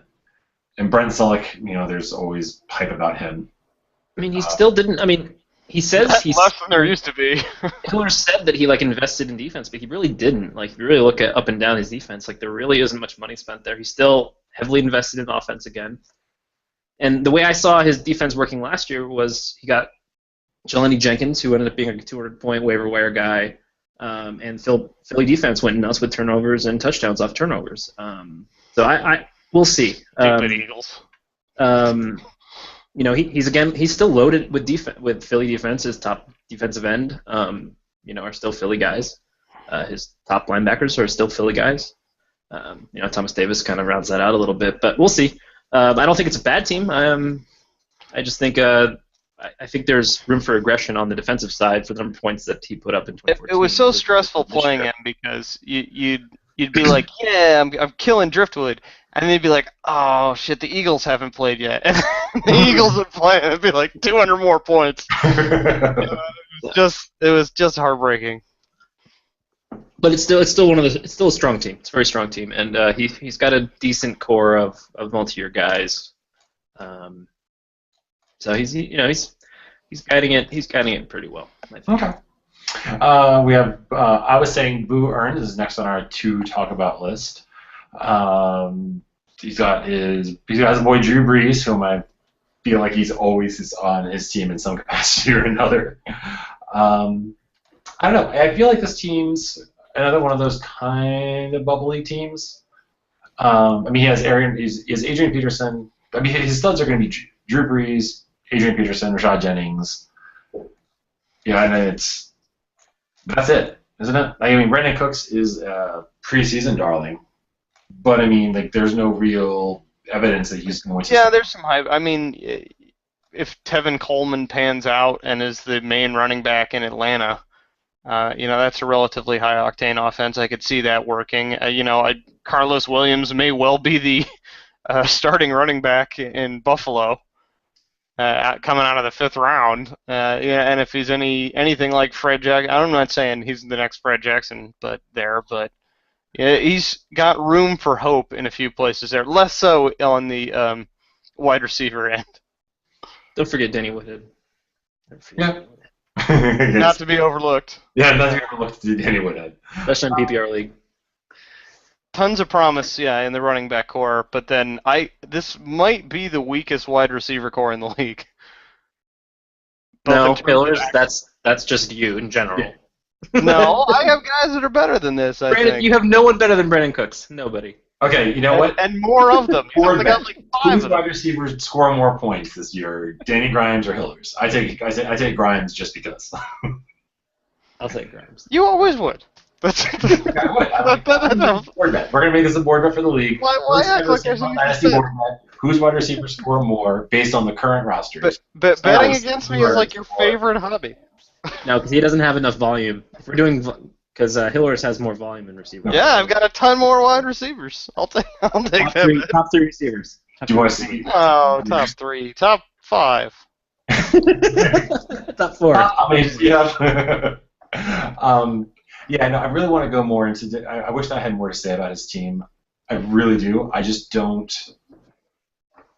And Brent Selleck, there's always hype about him. I mean, he still didn't. I mean, he says he's less than there used to be. Hiller said that he invested in defense, but he really didn't. If you really look at up and down his defense, there really isn't much money spent there. He's still heavily invested in offense again. And the way I saw his defense working last year was he got Jelani Jenkins, who ended up being a 200-point waiver wire guy, and Philly defense went nuts with turnovers and touchdowns off turnovers. So we'll see. Stupid Eagles. He's still loaded with Philly defense. His top defensive end, are still Philly guys. His top linebackers are still Philly guys. Thomas Davis kind of rounds that out a little bit, but we'll see. I don't think it's a bad team. I just think I think there's room for aggression on the defensive side for the number of points that he put up in 2014. It was so stressful playing him because you'd be like, yeah, I'm killing Driftwood. And they'd be like, oh, shit, the Eagles haven't played yet. And the Eagles would play, and it'd be like 200 more points. It was just heartbreaking. But it's still a strong team. It's a very strong team, and he's got a decent core of multi-year guys. So he's guiding it. He's guiding it pretty well, I think. Okay. We have. I was saying Boo Earns is next on our to talk about list. He's got his boy Drew Brees, whom I feel like he's always on his team in some capacity or another. I don't know. I feel like this team's another one of those kind of bubbly teams. He has Adrian Peterson. His studs are going to be Drew Brees, Adrian Peterson, Rashad Jennings. Yeah, and that's it, isn't it? Brandon Cooks is a preseason darling, but there's no real evidence that he's going to. Yeah, there's some hype. If Tevin Coleman pans out and is the main running back in Atlanta, that's a relatively high octane offense. I could see that working. Carlos Williams may well be the starting running back in Buffalo. Coming out of the 5th round, and if he's anything like Fred Jackson, I'm not saying he's the next Fred Jackson, but he's got room for hope in a few places there. Less so on the wide receiver end. Don't forget Danny Woodhead. Yeah. Not to be overlooked. Yeah, not to be overlooked, Danny Woodhead. Especially in PPR league. Tons of promise, in the running back core, but then this might be the weakest wide receiver core in the league. No, Hillers, that's just you in general. Yeah. No, I have guys that are better than this, I Brandon, think. you have no one better than Brandon Cooks. Nobody. Okay, you know what? And more of them. He's only got like 5 Whose of them. wide receivers score more points this year, Danny Grimes or Hillers? I take Grimes just because. I'll take Grimes. You always would. That's I would. Board bet. We're gonna make this a board bet for the league. Why act like there's anything Dynasty board bet. Whose wide receivers score more based on the current rosters? But betting against me is like your favorite hobby. No, because he doesn't have enough volume. If we're doing, because Hillers has more volume in receivers. Yeah, I've got a ton more wide receivers. I'll take that. Top three receivers. Do you want to see? Oh, top 3, top 5. Top 4. How many do you have? Yeah, no, I really want to go more into. I wish that I had more to say about his team. I really do. I just don't.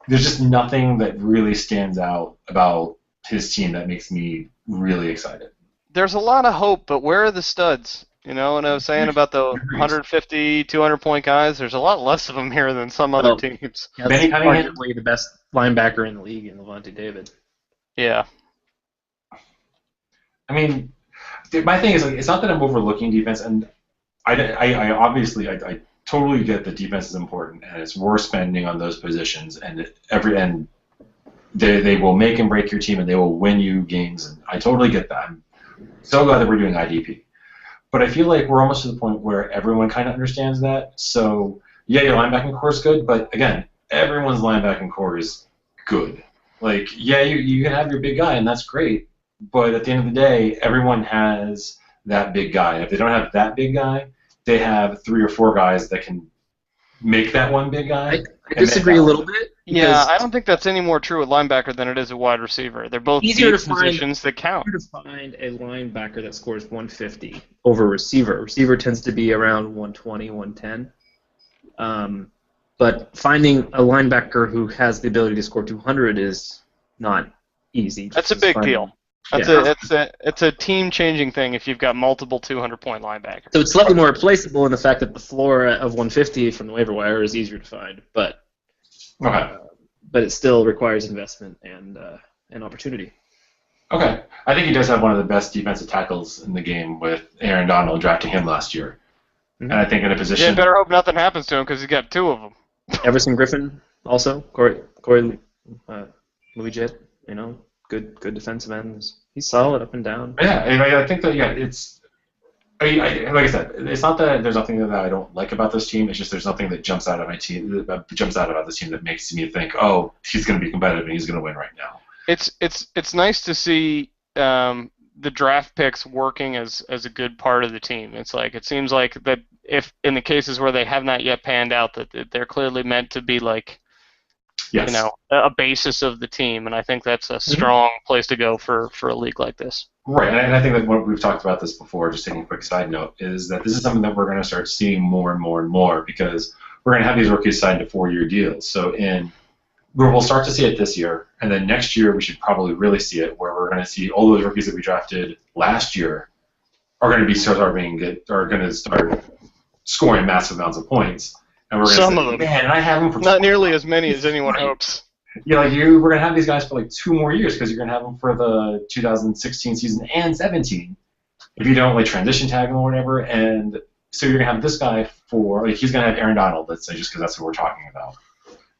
There's just nothing that really stands out about his team that makes me really excited. There's a lot of hope, but where are the studs? You know what I was saying about the 150, 200-point guys? There's a lot less of them here than some other teams. Yeah, that's arguably the best linebacker in the league in Levante David. Yeah. I mean, my thing is, like, it's not that I'm overlooking defense, and I obviously totally get that defense is important, and it's worth spending on those positions, and they will make and break your team, and they will win you games, and I totally get that. I'm so glad that we're doing IDP. But I feel like we're almost to the point where everyone kind of understands that. So, yeah, your linebacking core is good, but again, everyone's linebacking core is good. Like, yeah, you can have your big guy, and that's great, but at the end of the day, everyone has that big guy. And if they don't have that big guy, they have 3 or 4 guys that can make that one big guy. I disagree a little bit. Yeah, I don't think that's any more true at linebacker than it is at wide receiver. They're both easier deep to find, positions that count. Easier to find a linebacker that scores 150 over receiver. Receiver tends to be around 120, 110. But finding a linebacker who has the ability to score 200 is not easy. That's a big deal. It's a team-changing thing if you've got multiple 200-point linebackers. So it's slightly more replaceable in the fact that the floor of 150 from the waiver wire is easier to find, but it still requires investment and opportunity. Okay, I think he does have one of the best defensive tackles in the game with Aaron Donald drafting him last year, and I think in a position. Yeah, better hope nothing happens to him because he's got 2 of them. Everson Griffin also, Corey Louis Jett, good defensive ends. He's solid up and down. Yeah, and I think that it's. Like I said, it's not that there's nothing that I don't like about this team. It's just there's nothing that jumps out of my team, that jumps out about this team that makes me think, oh, he's going to be competitive and he's going to win right now. It's nice to see the draft picks working as a good part of the team. It's like it seems like that if in the cases where they have not yet panned out, that they're clearly meant to be like. Yes. A basis of the team, and I think that's a strong place to go for a league like this. Right, and I think that what we've talked about this before, just taking a quick side note, is that this is something that we're going to start seeing more and more and more because we're going to have these rookies signed to 4-year deals. So we'll start to see it this year, and then next year we should probably really see it, where we're going to see all those rookies that we drafted last year are going to start scoring massive amounts of points. And we're Some of them. Man, and I have them for not nearly as many as anyone hopes. Yeah, we're going to have these guys for like 2 more years because you're going to have them for the 2016 season and 17 if you don't transition tag them or whatever. And so you're going to have this guy for he's going to have Aaron Donald, let's say, just because that's what we're talking about,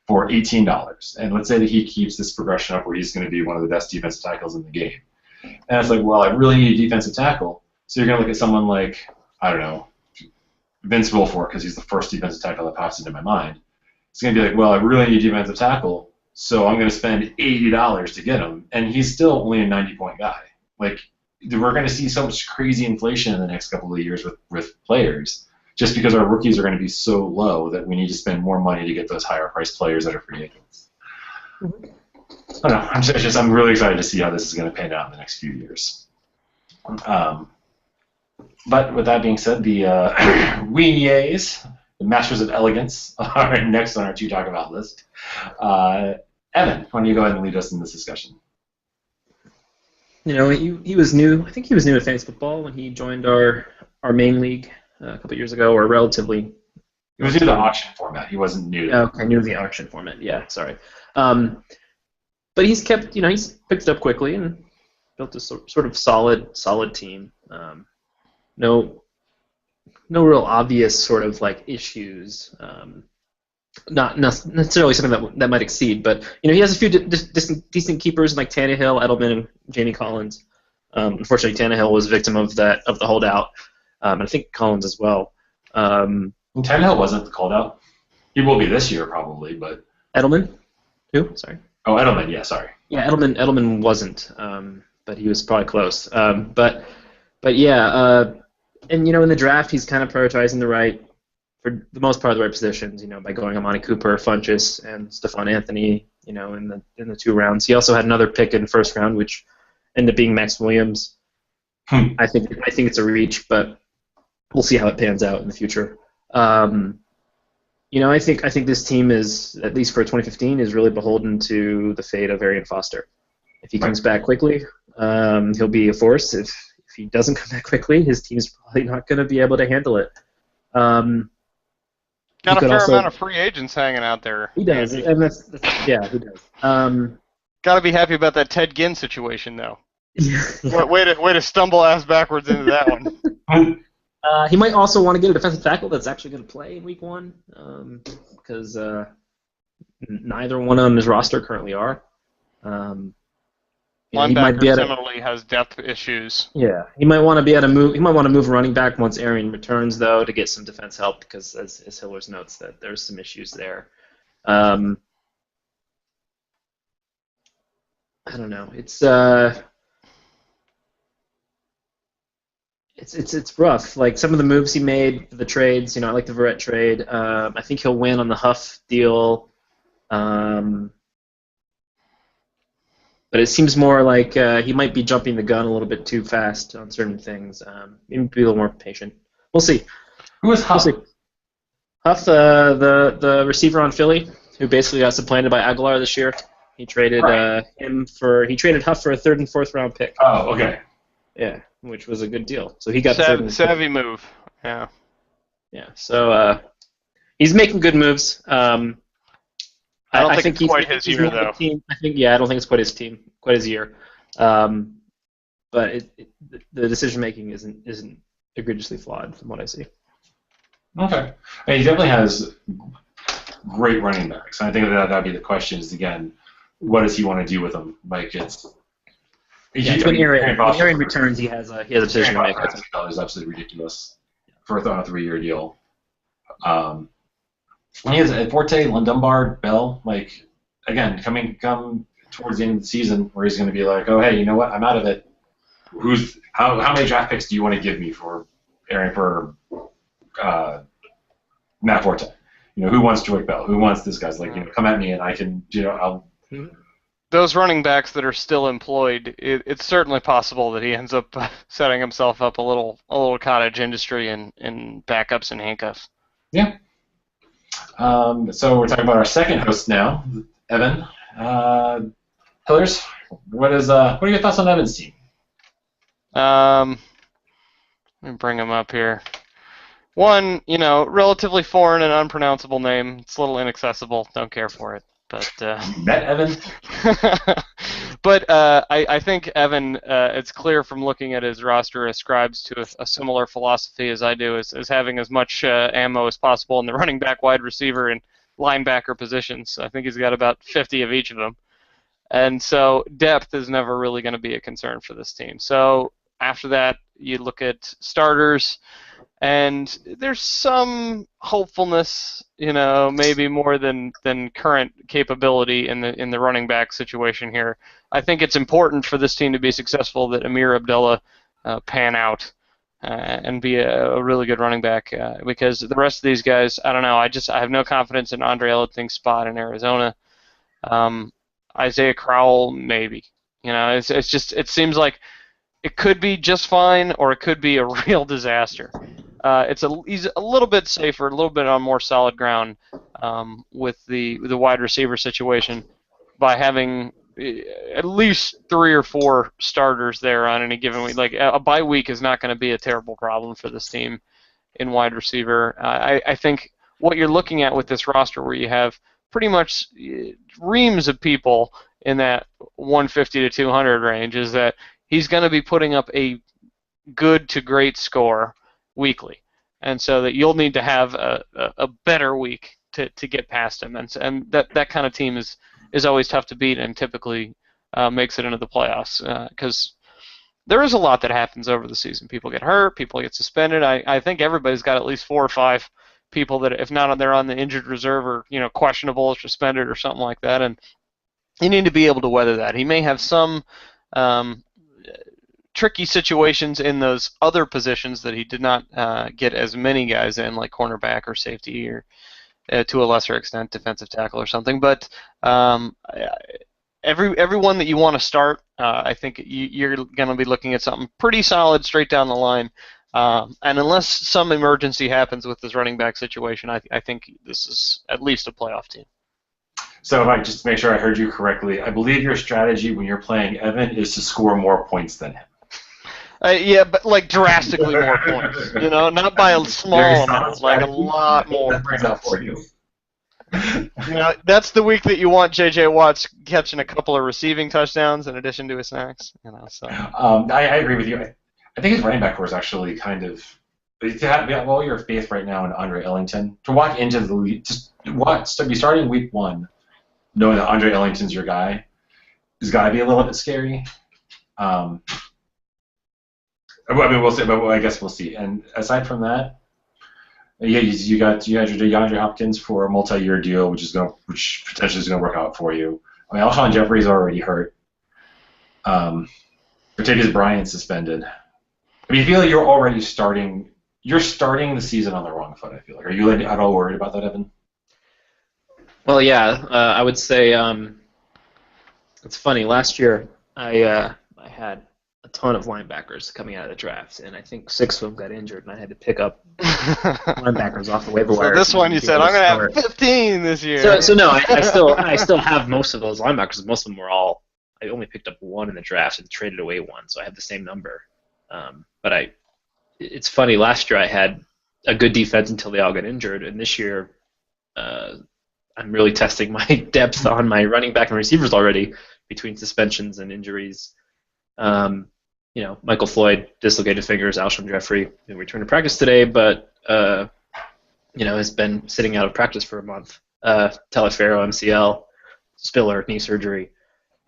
for $18. And let's say that he keeps this progression up where he's going to be one of the best defensive tackles in the game. And it's like, well, I really need a defensive tackle. So you're going to look at someone like, I don't know, Vince Wilfork, because he's the first defensive tackle that pops into my mind. It's going to be like, well, I really need a defensive tackle, so I'm going to spend $80 to get him, and he's still only a 90-point guy. We're going to see so much crazy inflation in the next couple of years with players, just because our rookies are going to be so low that we need to spend more money to get those higher-priced players that are free agents. I don't know. I'm really excited to see how this is going to pan out in the next few years. But with that being said, the Weeniers, the Masters of Elegance, are next on our to talk about list. Evan, why don't you go ahead and lead us in this discussion? He was new. I think he was new to fantasy football when he joined our main league a couple years ago, or relatively. He was new to the auction format. He wasn't new. Okay, new to the auction format. Yeah, sorry. But he's kept, he's picked it up quickly, and built a sort of solid team. No real obvious sort of like issues. Not necessarily something that might exceed, but he has a few decent keepers like Tannehill, Edelman, and Jamie Collins. Unfortunately, Tannehill was a victim of the holdout, and I think Collins as well. Tannehill wasn't the holdout. He will be this year probably, but Edelman, who? Sorry. Oh, Edelman. Yeah, sorry. Yeah, Edelman wasn't, but he was probably close. But yeah, and in the draft he's kind of prioritizing for the most part, the right positions, by going Amani Cooper, Funchess, and Stephon Anthony, in the 2 rounds. He also had another pick in the first round, which ended up being Max Williams. I think it's a reach, but we'll see how it pans out in the future. I think this team is, at least for 2015, is really beholden to the fate of Arian Foster. If he comes back quickly, he'll be a force. If he doesn't come back quickly, his team's probably not going to be able to handle it. Got a fair amount of free agents hanging out there. He does, and that's yeah, he does. Got to be happy about that Ted Ginn situation, though. Yeah. Way to stumble ass backwards into that one. He might also want to get a defensive tackle that's actually going to play in Week 1, because neither one on his roster currently are. Linebacker similarly has depth issues. Yeah, he might want to be able to move. He might want to move running back once Arian returns, though, to get some defense help, because as Hillers notes, that there's some issues there. I don't know. It's rough. Like some of the moves he made, the trades. I like the Verrett trade. I think he'll win on the Huff deal. But it seems more like he might be jumping the gun a little bit too fast on certain things. Maybe be a little more patient. We'll see. Who is Huff? We'll see. Huff, the receiver on Philly, who basically got supplanted by Aguilar this year. He traded He traded Huff for a 3rd and 4th round pick. Oh, okay. Yeah, which was a good deal. So he got savvy move. Yeah. Yeah. So he's making good moves. I don't think it's quite his year, though. I don't think it's quite his year. But the decision making isn't egregiously flawed from what I see. Okay, he definitely has great running backs. And I think that'd be the question. Is again, what does he want to do with them? Like when Arian returns, he has a decision to make. $100 is absolutely ridiculous for a 3-year deal. He has Forte, Dunbar, Bell, come towards the end of the season where he's going to be like, oh, hey, you know what? I'm out of it. How many draft picks do you want to give me for Matt Forte? Who wants Joy Bell? Who wants this guy's come at me and I can, I'll. Those running backs that are still employed, it's certainly possible that he ends up setting himself up a little cottage industry in backups and handcuffs. Yeah. So we're talking about our second host now, Evan. Hillers, what are your thoughts on Evan's team? Let me bring him up here. One, relatively foreign and unpronounceable name. It's a little inaccessible. Don't care for it. But met Evan. But I think Evan, it's clear from looking at his roster, ascribes to a similar philosophy as I do, as having as much ammo as possible in the running back, wide receiver, and linebacker positions. I think he's got about 50 of each of them. And so depth is never really going to be a concern for this team. So after that, you look at starters, and there's some hopefulness, maybe more than current capability in the running back situation here. I think it's important for this team to be successful that Amir Abdullah pan out and be a really good running back, because the rest of these guys, I don't know. I have no confidence in Andre Ellington's spot in Arizona. Isaiah Crowell, maybe. It seems like it could be just fine, or it could be a real disaster. He's a little bit safer, a little bit on more solid ground with the wide receiver situation by having at least 3 or 4 starters there on any given week. Like a bye week is not going to be a terrible problem for this team in wide receiver. I think what you're looking at with this roster, where you have pretty much reams of people in that 150 to 200 range, is that he's going to be putting up a good to great score weekly, and so that you'll need to have a better week to get past him, and that kind of team is always tough to beat and typically makes it into the playoffs because there is a lot that happens over the season. People get hurt, people get suspended. I think everybody's got at least 4 or 5 people that, if not they're on the injured reserve or questionable or suspended or something like that, and you need to be able to weather that. He may have some tricky situations in those other positions that he did not get as many guys in, like cornerback or safety or to a lesser extent defensive tackle or something. But everyone that you want to start, I think you're going to be looking at something pretty solid straight down the line. And unless some emergency happens with this running back situation, I think this is at least a playoff team. So if I just make sure I heard you correctly, I believe your strategy when you're playing Evan is to score more points than him. Yeah, but like drastically more points. Not by a small amount, like a lot more. That brings out for you. That's the week that you want J.J. Watts catching a couple of receiving touchdowns in addition to his snacks. So. I agree with you. I think his running back core is actually kind of. To have all your faith right now in Andre Ellington, to walk into the league, to be starting week 1, knowing that Andre Ellington's your guy, has got to be a little bit scary. We'll see, but I guess we'll see. And aside from that, yeah, you got your DeAndre Hopkins for a multi-year deal, which potentially is going to work out for you. I mean, Alshon Jeffrey's already hurt. Latavius Bryant's suspended. I mean, you feel like you're already starting. You're starting the season on the wrong foot. I feel like. Are you at all worried about that, Evan? Well, yeah, I would say it's funny. Last year, I had a ton of linebackers coming out of the draft, and I think 6 of them got injured, and I had to pick up linebackers off the waiver wire. So this one, you said, I'm going to have 15 this year. So no, I still have most of those linebackers. Most of them were all. I only picked up 1 in the draft and traded away 1, so I have the same number. But it's funny. Last year I had a good defense until they all got injured, and this year I'm really testing my depth on my running back and receivers already between suspensions and injuries. Michael Floyd, dislocated fingers, Alshon Jeffrey, who returned to practice today, but has been sitting out of practice for a month. Taliaferro, MCL, Spiller, knee surgery.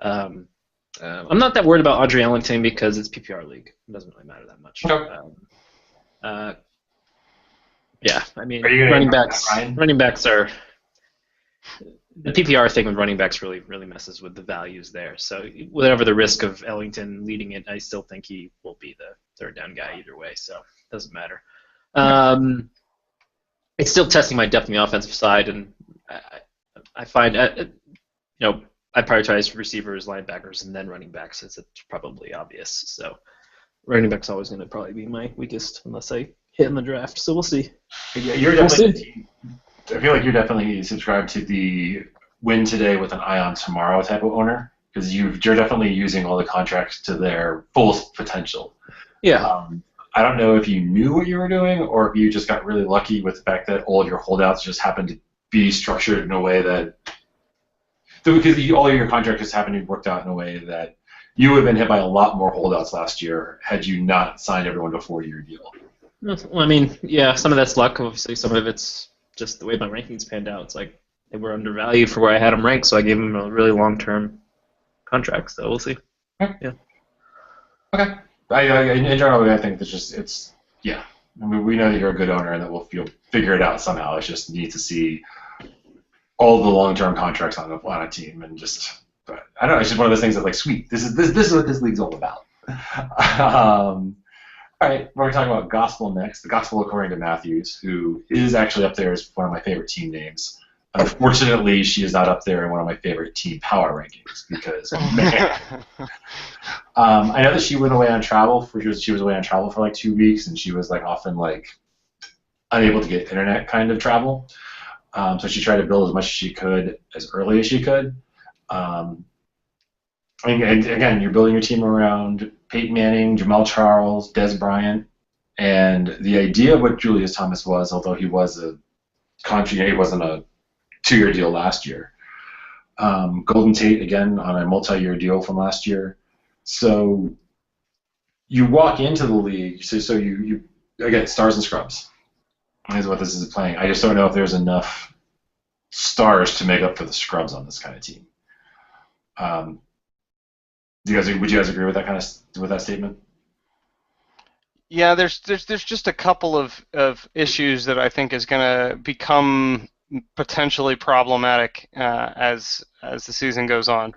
I'm not that worried about Andre Ellington because it's PPR league. It doesn't really matter that much. Yeah, I mean, running backs are the PPR thing with running backs really messes with the values there. So whatever the risk of Ellington leading it, I still think he will be the third down guy either way. So it doesn't matter. It's still testing my depth on the offensive side, and I find I prioritize receivers, linebackers, and then running backs, as it's probably obvious. So running back's always going to probably be my weakest unless I hit in the draft. So we'll see. Yeah, you're definitely. I feel like you're definitely subscribed to the win today with an eye on tomorrow type of owner, because you're definitely using all the contracts to their full potential. Yeah. I don't know if you knew what you were doing or if you just got really lucky with the fact that all of your holdouts just happened to be structured in a way that, because all of your contracts just happened to be worked out in a way that you would have been hit by a lot more holdouts last year had you not signed everyone to a 4-year deal. Well, I mean, yeah, some of that's luck. Obviously, some of it's just the way my rankings panned out. It's like they were undervalued for where I had them ranked, so I gave them a really long-term contract. So we'll see. Yeah. Okay. In general, I think it's yeah. I mean, we know that you're a good owner and that you'll figure it out somehow. It's just neat to see all the long-term contracts on a team, and but I don't know. It's just one of those things that's like, sweet. This is what this league's all about. All right, we're going to talk about Gospel next. The Gospel according to Matthews, who is actually up there as one of my favorite team names. Unfortunately, she is not up there in one of my favorite team power rankings because, man. I know that she went away on travel. She was away on travel for like 2 weeks, and she was like often like unable to get internet kind of travel. So she tried to build as much as she could as early as she could. And again, you're building your team around Peyton Manning, Jamal Charles, Des Bryant, and the idea of what Julius Thomas was, although he was he wasn't a 2-year deal last year. Golden Tate again on a multi-year deal from last year. So you walk into the league, so you again, stars and scrubs is what this is playing. I just don't know if there's enough stars to make up for the scrubs on this kind of team. Would you guys agree with that with that statement? Yeah, there's just a couple of issues that I think is going to become potentially problematic as the season goes on.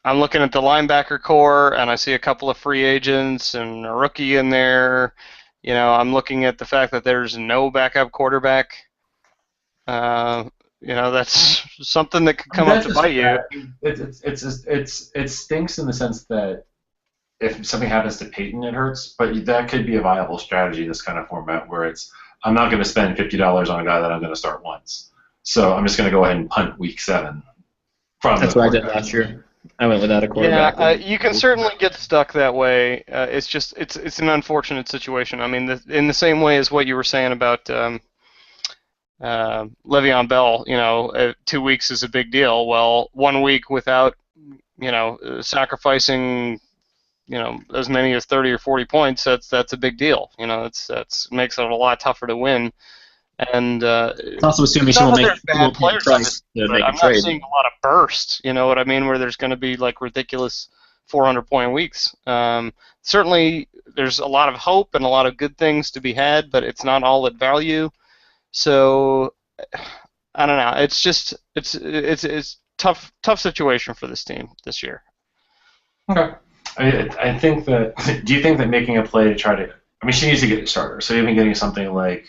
I'm looking at the linebacker core, and I see a couple of free agents and a rookie in there. You know, I'm looking at the fact that there's no backup quarterback. You know, that's something that could come up to bite you. It stinks in the sense that if something happens to Peyton, it hurts. But that could be a viable strategy. This kind of format where I'm not going to spend $50 on a guy that I'm going to start once. So I'm just going to go ahead and punt week 7. That's what I did last year. I went without a quarterback. Yeah, you can certainly get stuck that way. It's an unfortunate situation. I mean, in the same way as what you were saying about Le'Veon Bell, you know, 2 weeks is a big deal. Well, 1 week without, you know, sacrificing, you know, as many as 30 or 40 points, that's a big deal. You know, that's makes it a lot tougher to win. And it's also assuming she will make bad players on this, but I'm not seeing a lot of bursts. You know what I mean? Where there's going to be like ridiculous 400-point weeks. Certainly, there's a lot of hope and a lot of good things to be had, but it's not all at value. So I don't know. It's just it's tough situation for this team this year. Okay. I think that. Do you think that making a play to try to? I mean, she needs to get a starter. So even getting something like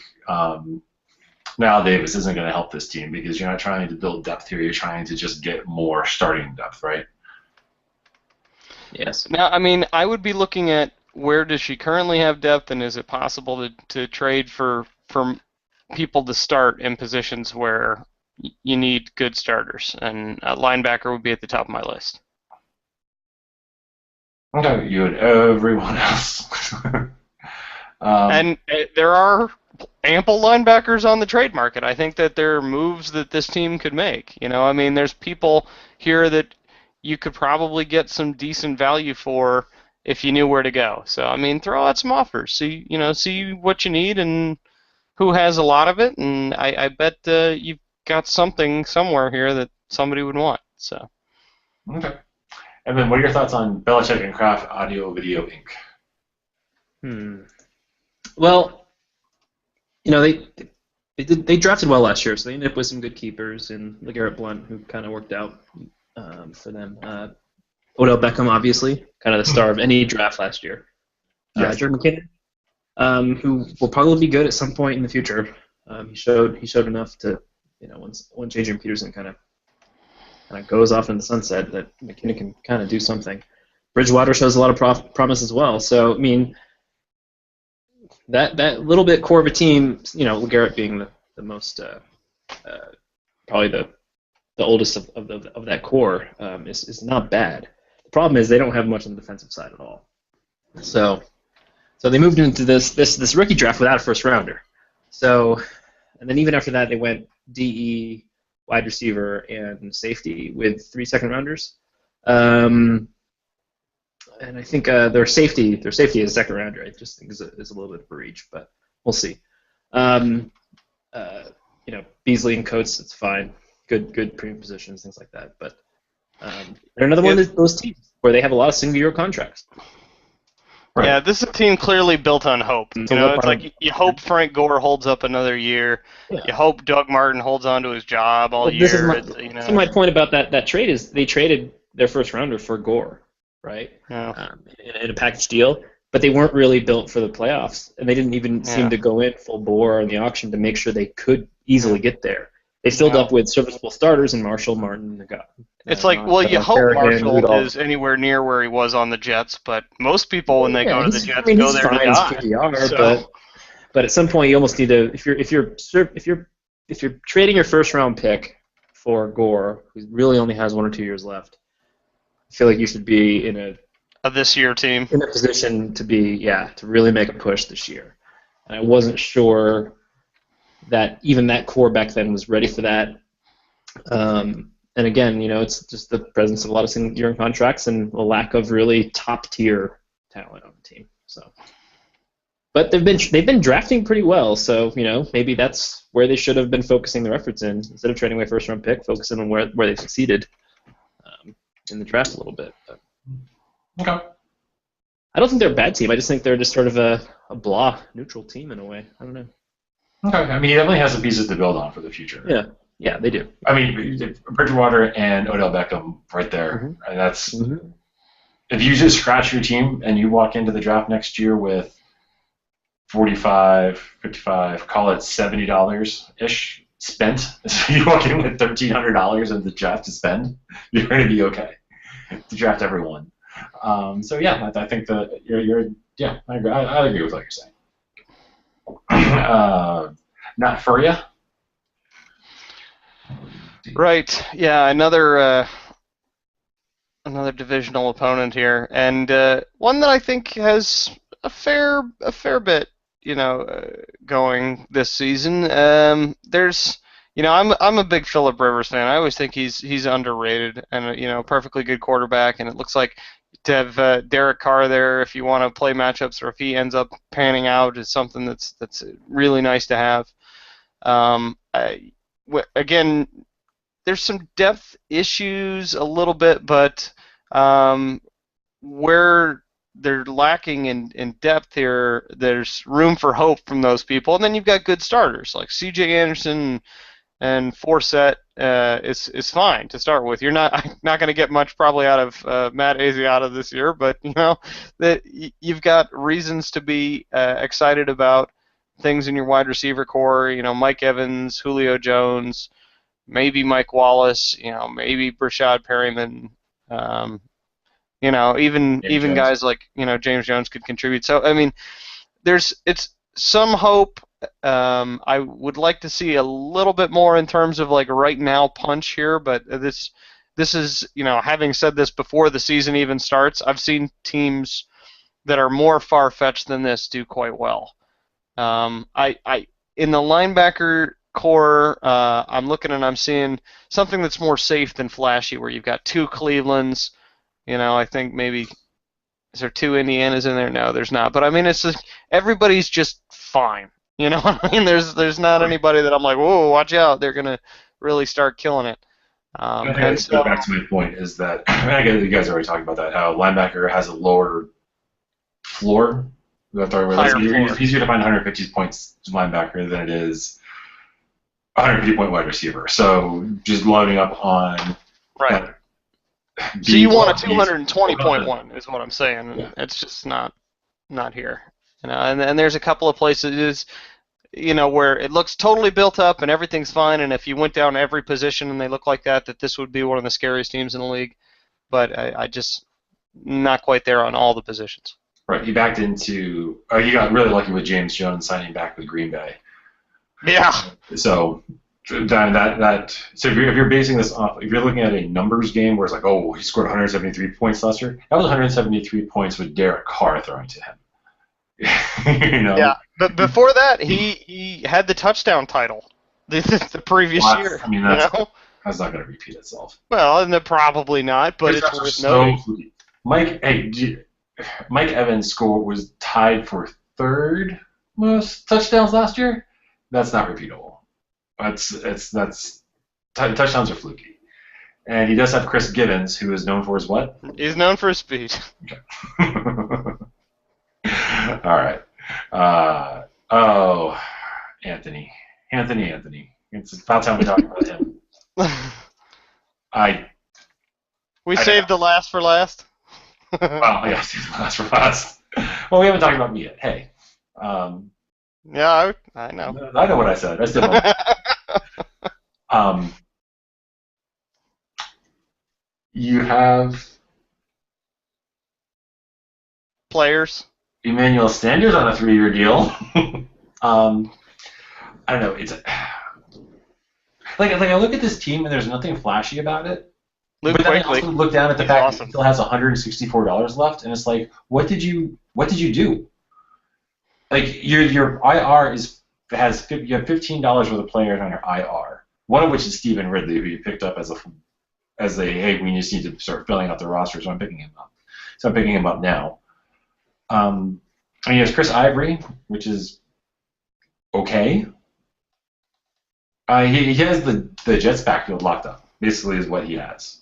Mal Davis isn't going to help this team because you're not trying to build depth here. You're trying to just get more starting depth, right? Yes. Now, I mean, I would be looking at where does she currently have depth, and is it possible to trade for people to start in positions where you need good starters, and a linebacker would be at the top of my list. Okay, you and everyone else. And there are ample linebackers on the trade market. I think that there are moves that this team could make. You know, I mean, there's people here that you could probably get some decent value for if you knew where to go. So, I mean, throw out some offers. See what you need and who has a lot of it. And I bet you've got something somewhere here that somebody would want. So. Okay. And then, what are your thoughts on Belichick and Kraft Audio Video Inc.? Well, you know, they drafted well last year, so they ended up with some good keepers, and LeGarrette Blount, who kind of worked out for them. Odell Beckham, obviously, kind of the star of any draft last year. Yes. Jordan McKinnon, who will probably be good at some point in the future. He showed enough to, you know, once Adrian Peterson kind of goes off in the sunset, that McKinnon can kind of do something. Bridgewater shows a lot of promise as well. So, I mean, that little bit core of a team, you know, LeGarrette being the most, probably the oldest of that core, is not bad. The problem is they don't have much on the defensive side at all. So they moved into this rookie draft without a first rounder. So, and then even after that, they went DE, wide receiver, and safety with 3 second rounders. And I think their safety is a second rounder. I just think is a little bit of a reach, but we'll see. You know, Beasley and Coates, it's fine. Good premium positions, things like that. But they're another one of those teams where they have a lot of single-year contracts. Right. Yeah, this is a team clearly built on hope. You know, it's like you hope Frank Gore holds up another year. Yeah. You hope Doug Martin holds on to his job all year. So my point about that trade is they traded their first rounder for Gore, right? Yeah. In a package deal, but they weren't really built for the playoffs, and they didn't even seem to go in full bore on the auction to make sure they could easily get there. They filled up with serviceable starters in Marshall, Martin, and it's like, well, you hope Marshall is anywhere near where he was on the Jets, but most people when they go to the Jets go there to die. PPR, but at some point you almost need to, if you're trading your first round pick for Gore, who really only has 1 or 2 years left, I feel like you should be in a this year team in a position to really make a push this year. And I wasn't sure that even that core back then was ready for that. And again, you know, it's just the presence of a lot of single-year contracts and a lack of really top-tier talent on the team. So, but they've been drafting pretty well. So maybe that's where they should have been focusing their efforts in instead of trading away first round pick, focusing on where they succeeded in the draft a little bit. But Okay. I don't think they're a bad team. I just think they're just sort of a blah neutral team in a way. I don't know. Okay. I mean, he definitely has some pieces to build on for the future. Yeah, they do. I mean, Bridgewater and Odell Beckham right there. Mm-hmm. And that's if you just scratch your team and you walk into the draft next year with 45, 55, call it $70-ish spent. So you walk in with $1,300 in the draft to spend, you're going to be okay to draft everyone. So yeah, I think that I agree. I agree with what you're saying. Not for you. Right. Yeah. Another divisional opponent here, and one that I think has a fair bit, going this season. There's, I'm a big Phillip Rivers fan. I always think he's underrated, and perfectly good quarterback. And it looks like to have Derek Carr there, if you want to play matchups, or if he ends up panning out, is something that's really nice to have. Again, there's some depth issues a little bit, but where they're lacking in depth here, there's room for hope from those people. And then you've got good starters like C.J. Anderson and Forsett is fine to start with. You're not going to get much probably out of Matt Asiata this year, but that you've got reasons to be excited about things in your wide receiver core. Mike Evans, Julio Jones, maybe Mike Wallace. Maybe Brashad Perryman. Even guys like James Jones could contribute. So I mean, it's some hope. I would like to see a little bit more in terms of like right now punch here, but this is having said this before the season even starts, I've seen teams that are more far-fetched than this do quite well. I in the linebacker core, I'm looking and I'm seeing something that's more safe than flashy, where you've got two Clevelands. I think maybe is there two Indianas in there? No, there's not. But I mean, it's just, everybody's just fine. I mean, there's not anybody that I'm like, whoa, watch out, they're gonna really start killing it. I think go back to my point is that I get you guys already talked about that. How linebacker has a lower floor. It's easier to find 150 points linebacker than it is 150 point wide receiver. So just loading up on right. So you want a 220.1 is what I'm saying. Yeah. It's just not here. And there's a couple of places where it looks totally built up and everything's fine, and if you went down every position and they look like that this would be one of the scariest teams in the league. But I just not quite there on all the positions. Right. You backed into. You got really lucky with James Jones signing back with Green Bay. Yeah. So. So if you're basing this off, if you're looking at a numbers game where it's like, oh, he scored 173 points last year, that was 173 points with Derek Carr throwing to him. Yeah, but before that, he had the touchdown title the previous year. I mean, that's not going to repeat itself. Well, and probably not, but it's worth noting. Mike Evans' score was tied for third most touchdowns last year. That's not repeatable. Touchdowns are fluky, and he does have Chris Gibbons, who is known for his what? He's known for his speed. Okay. All right. Anthony. It's about time we talk about him. We saved the last for last. Well, yeah, saved the last for last. Well, we haven't talked about me yet. Hey. Yeah, I know. I know what I said. I still don't. You have players. Emmanuel Sanders on a 3-year deal. I don't know. It's like I look at this team and there's nothing flashy about it. But then I also look down at the fact that he still has $164 left, and it's like, what did you do? Like your IR you have $15 worth of players on your IR. One of which is Stephen Ridley, who you picked up as a hey, we just need to start filling out the roster, so I'm picking him up. So I'm picking him up now. And he has Chris Ivory, which is okay. He has the Jets backfield locked up. Basically, is what he has.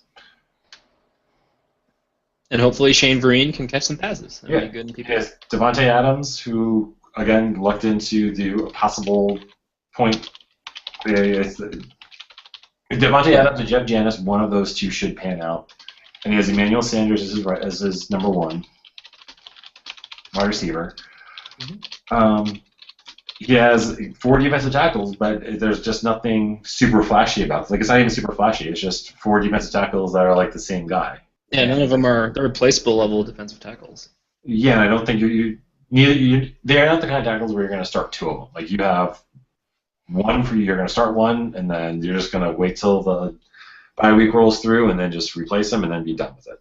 And hopefully Shane Vereen can catch some passes. Yeah. Be good in He PPR. has Devontae Adams, who again looked into the possible point. Devontae Adams and Jeff Janis, one of those two should pan out. And he has Emmanuel Sanders as his number one wide receiver. Mm-hmm. He has 4 defensive tackles, but there's just nothing super flashy about it. Like, it's not even super flashy. It's just 4 defensive tackles that are like the same guy. Yeah, none of them are replaceable level defensive tackles. Yeah, and I don't think they're not the kind of tackles where you're going to start 2 of them. Like, you have one you're going to start one, and then you're just going to wait till the bye week rolls through, and then just replace them, and then be done with it.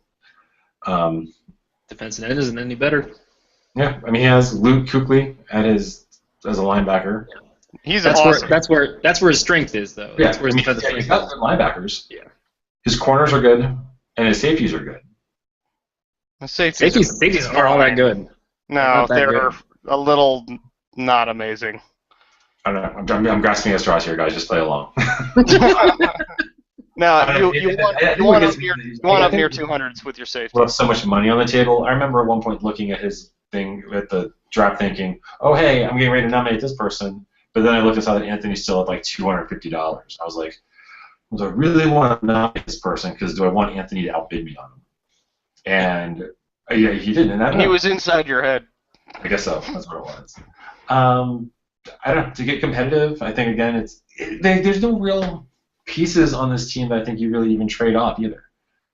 Defensive end isn't any better. Yeah, I mean, he has Luke Kuechly as a linebacker. Yeah. That's awesome. That's where his strength is, though. Yeah, That's where his defensive strength he's got good linebackers. Yeah. His corners are good, and his safeties are good. The safeties are all that good. No, they're a little not amazing. I don't know. I'm grasping at straws here, guys. Just play along. No, you want up near 200s with your safety. We'll have so much money on the table. I remember at one point looking at his thing at the draft, thinking, "Oh, hey, I'm getting ready to nominate this person." But then I looked and saw that Anthony's still at like $250. I was like, "Do I really want to nominate this person? Because do I want Anthony to outbid me on him?" And yeah, he didn't. And he was inside your head. I guess so. That's what it was. I don't know. To get competitive, I think again, there's no real pieces on this team that I think you really even trade off either.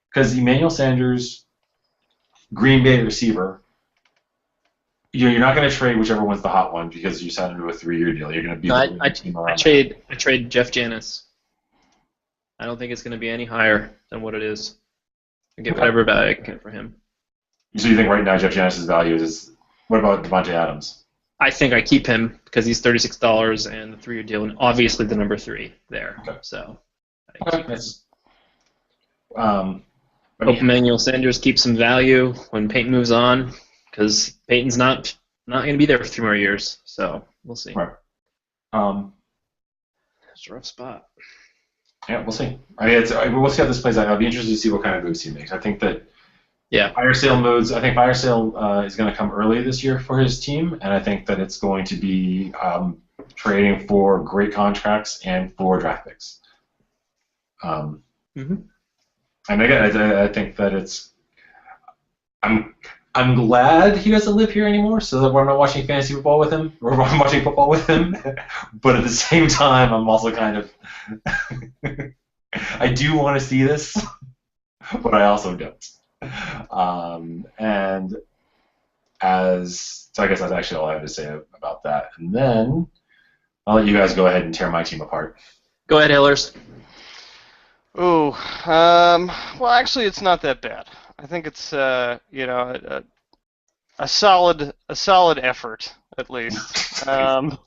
Because Emmanuel Sanders, Green Bay receiver, you're not going to trade whichever one's the hot one because you signed him to a 3-year deal. You're going to be I trade Jeff Janis. I don't think it's going to be any higher than what it is. I get whatever value I can get for him. So you think right now Jeff Janis' value is, what about Devontae Adams? I think I keep him because he's $36 and the 3-year deal, and obviously the number 3 there. Okay. So hope Emmanuel Sanders keeps some value when Peyton moves on, because Peyton's not going to be there for 3 more years. So we'll see. Right. It's a rough spot. Yeah, we'll see. I mean, we'll see how this plays out. I'll be interested to see what kind of moves he makes. I think that fire sale moves. I think fire sale is going to come early this year for his team, and I think that it's going to be trading for great contracts and for draft picks. And again, I think that it's. I'm glad he doesn't live here anymore, so that we're not watching fantasy football with him, or I'm watching football with him. But at the same time, I'm also kind of. I do want to see this, but I also don't. And so I guess that's actually all I have to say about that. And then I'll let you guys go ahead and tear my team apart. Go ahead, Hillers. Ooh, well, actually, it's not that bad. I think it's a solid effort at least. So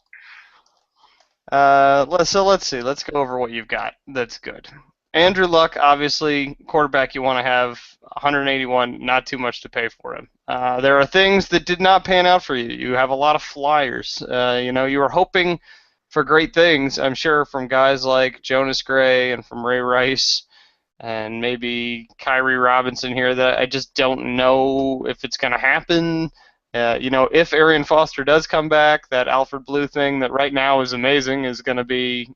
let's see. Let's go over what you've got. That's good. Andrew Luck, obviously, quarterback you want to have, 181, not too much to pay for him. There are things that did not pan out for you. You have a lot of flyers. You were hoping for great things, I'm sure, from guys like Jonas Gray and from Ray Rice and maybe Kyrie Robinson here that I just don't know if it's going to happen. If Arian Foster does come back, that Alfred Blue thing that right now is amazing is going to be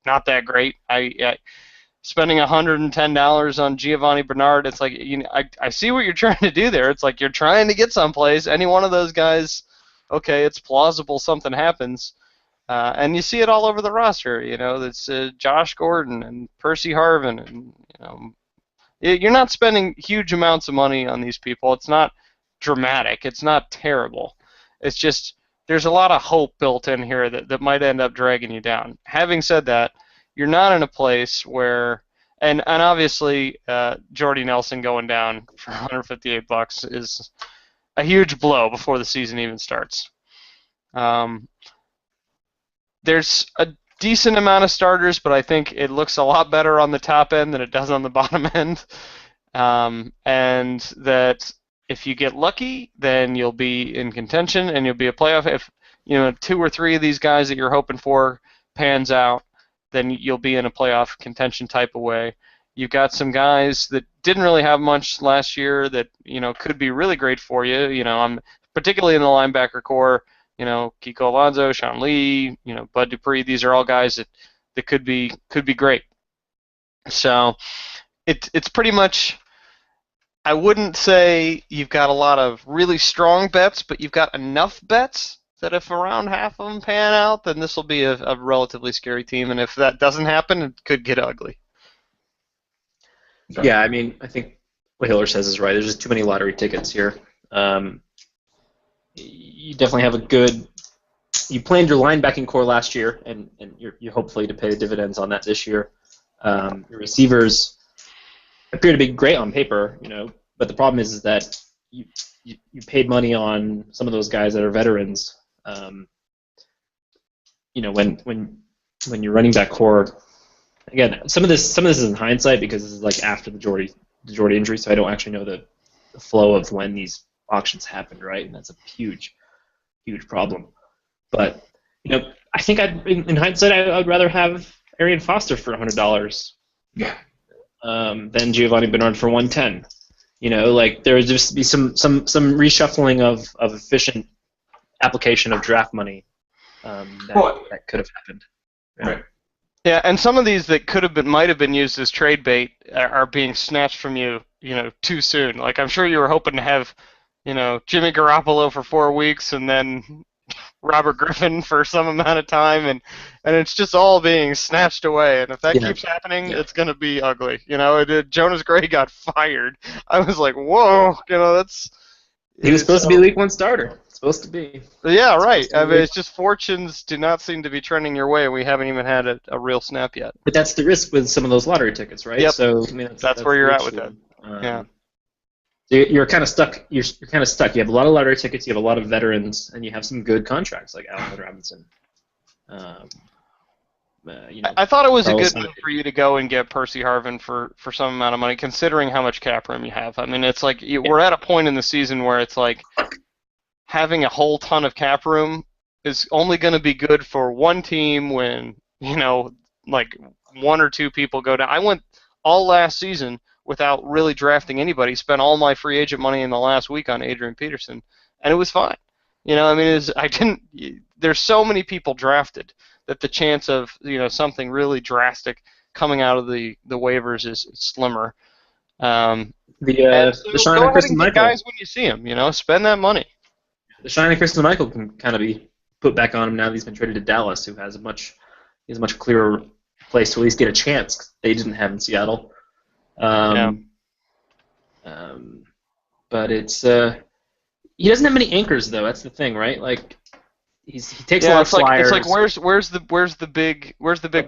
not that great. Spending $110 on Giovanni Bernard, it's like, I see what you're trying to do there. It's like you're trying to get someplace. Any one of those guys, okay, it's plausible something happens. And you see it all over the roster. That's Josh Gordon and Percy Harvin, and you're not spending huge amounts of money on these people. It's not dramatic. It's not terrible. It's just there's a lot of hope built in here that might end up dragging you down. Having said that, you're not in a place where, and obviously Jordy Nelson going down for $158 is a huge blow before the season even starts. There's a decent amount of starters, but I think it looks a lot better on the top end than it does on the bottom end. And that if you get lucky, then you'll be in contention and you'll be a playoff. If 2 or 3 of these guys that you're hoping for pans out, then you'll be in a playoff contention type of way. You've got some guys that didn't really have much last year that could be really great for you. I'm particularly in the linebacker core. Kiko Alonso, Sean Lee, Bud Dupree. These are all guys that could be great. So it's pretty much. I wouldn't say you've got a lot of really strong bets, but you've got enough bets that if around half of them pan out, then this will be a relatively scary team. And if that doesn't happen, it could get ugly. Yeah, I mean, I think what Hiller says is right. There's just too many lottery tickets here. You definitely have a good. You planned your linebacking core last year, and you're hopefully to pay the dividends on that this year. Your receivers appear to be great on paper, but the problem is that you paid money on some of those guys that are veterans. When your running back core, again, some of this is in hindsight because this is like after the Jordy injury, so I don't actually know the flow of when these auctions happened, right? And that's a huge problem. But I think in hindsight I'd rather have Arian Foster for $100. Yeah. Than Giovanni Bernard for $110. There would just be some reshuffling of efficient application of draft money that could have happened. Yeah. Right. Yeah, and some of these that might have been used as trade bait are being snatched from you, too soon. Like I'm sure you were hoping to have, Jimmy Garoppolo for 4 weeks and then Robert Griffin for some amount of time, and it's just all being snatched away. And if that keeps happening, it's going to be ugly. Jonas Gray got fired. I was like, whoa, that's. He was supposed to be a Week 1 starter. Supposed to be. Yeah, right. I mean, it's just fortunes do not seem to be trending your way. We haven't even had a real snap yet. But that's the risk with some of those lottery tickets, right? Yep. So I mean, that's where you're at with that. Yeah. You're kind of stuck. You're kind of stuck. You have a lot of lottery tickets. You have a lot of veterans, and you have some good contracts like Allen Robinson. I thought it was a good move for you to go and get Percy Harvin for some amount of money, considering how much cap room you have. I mean, it's like we're at a point in the season where it's like having a whole ton of cap room is only going to be good for one team when like 1 or 2 people go down. I went all last season without really drafting anybody. Spent all my free agent money in the last week on Adrian Peterson, and it was fine. There's so many people drafted that the chance of something really drastic coming out of the waivers is slimmer. The Shine of Christian Michael guys when you see them, spend that money. The Shine of Christian Michael can kind of be put back on him now that he's been traded to Dallas, who has a much clearer place to at least get a chance they didn't have in Seattle. But it's he doesn't have many anchors though. That's the thing, right? Like he takes a lot of flyers. It's like where's the big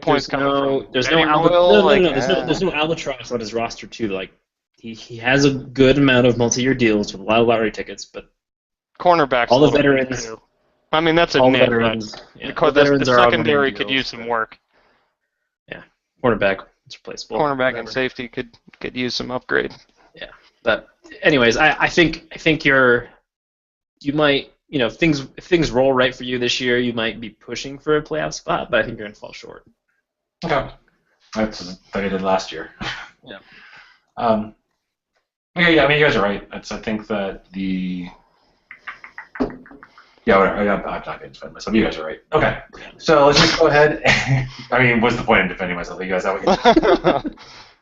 points coming from? There's no albatross on his roster too. Like he has a good amount of multi-year deals with a lot of lottery tickets, but cornerbacks. All the veterans. I mean that's a all nit. The veterans. Yeah, the secondary could use some work. Yeah, cornerback. It's replaceable. Cornerback and safety could use some upgrade. Yeah, but anyways, I think you might if things roll right for you this year, you might be pushing for a playoff spot, but I think you're gonna fall short. Okay, that's like I did last year. Yeah. Okay, yeah, I mean you guys are right. I think that the whatever. I'm not going to defend myself. You guys are right. Okay. So let's just go ahead. I mean, what's the point of defending myself? You guys have it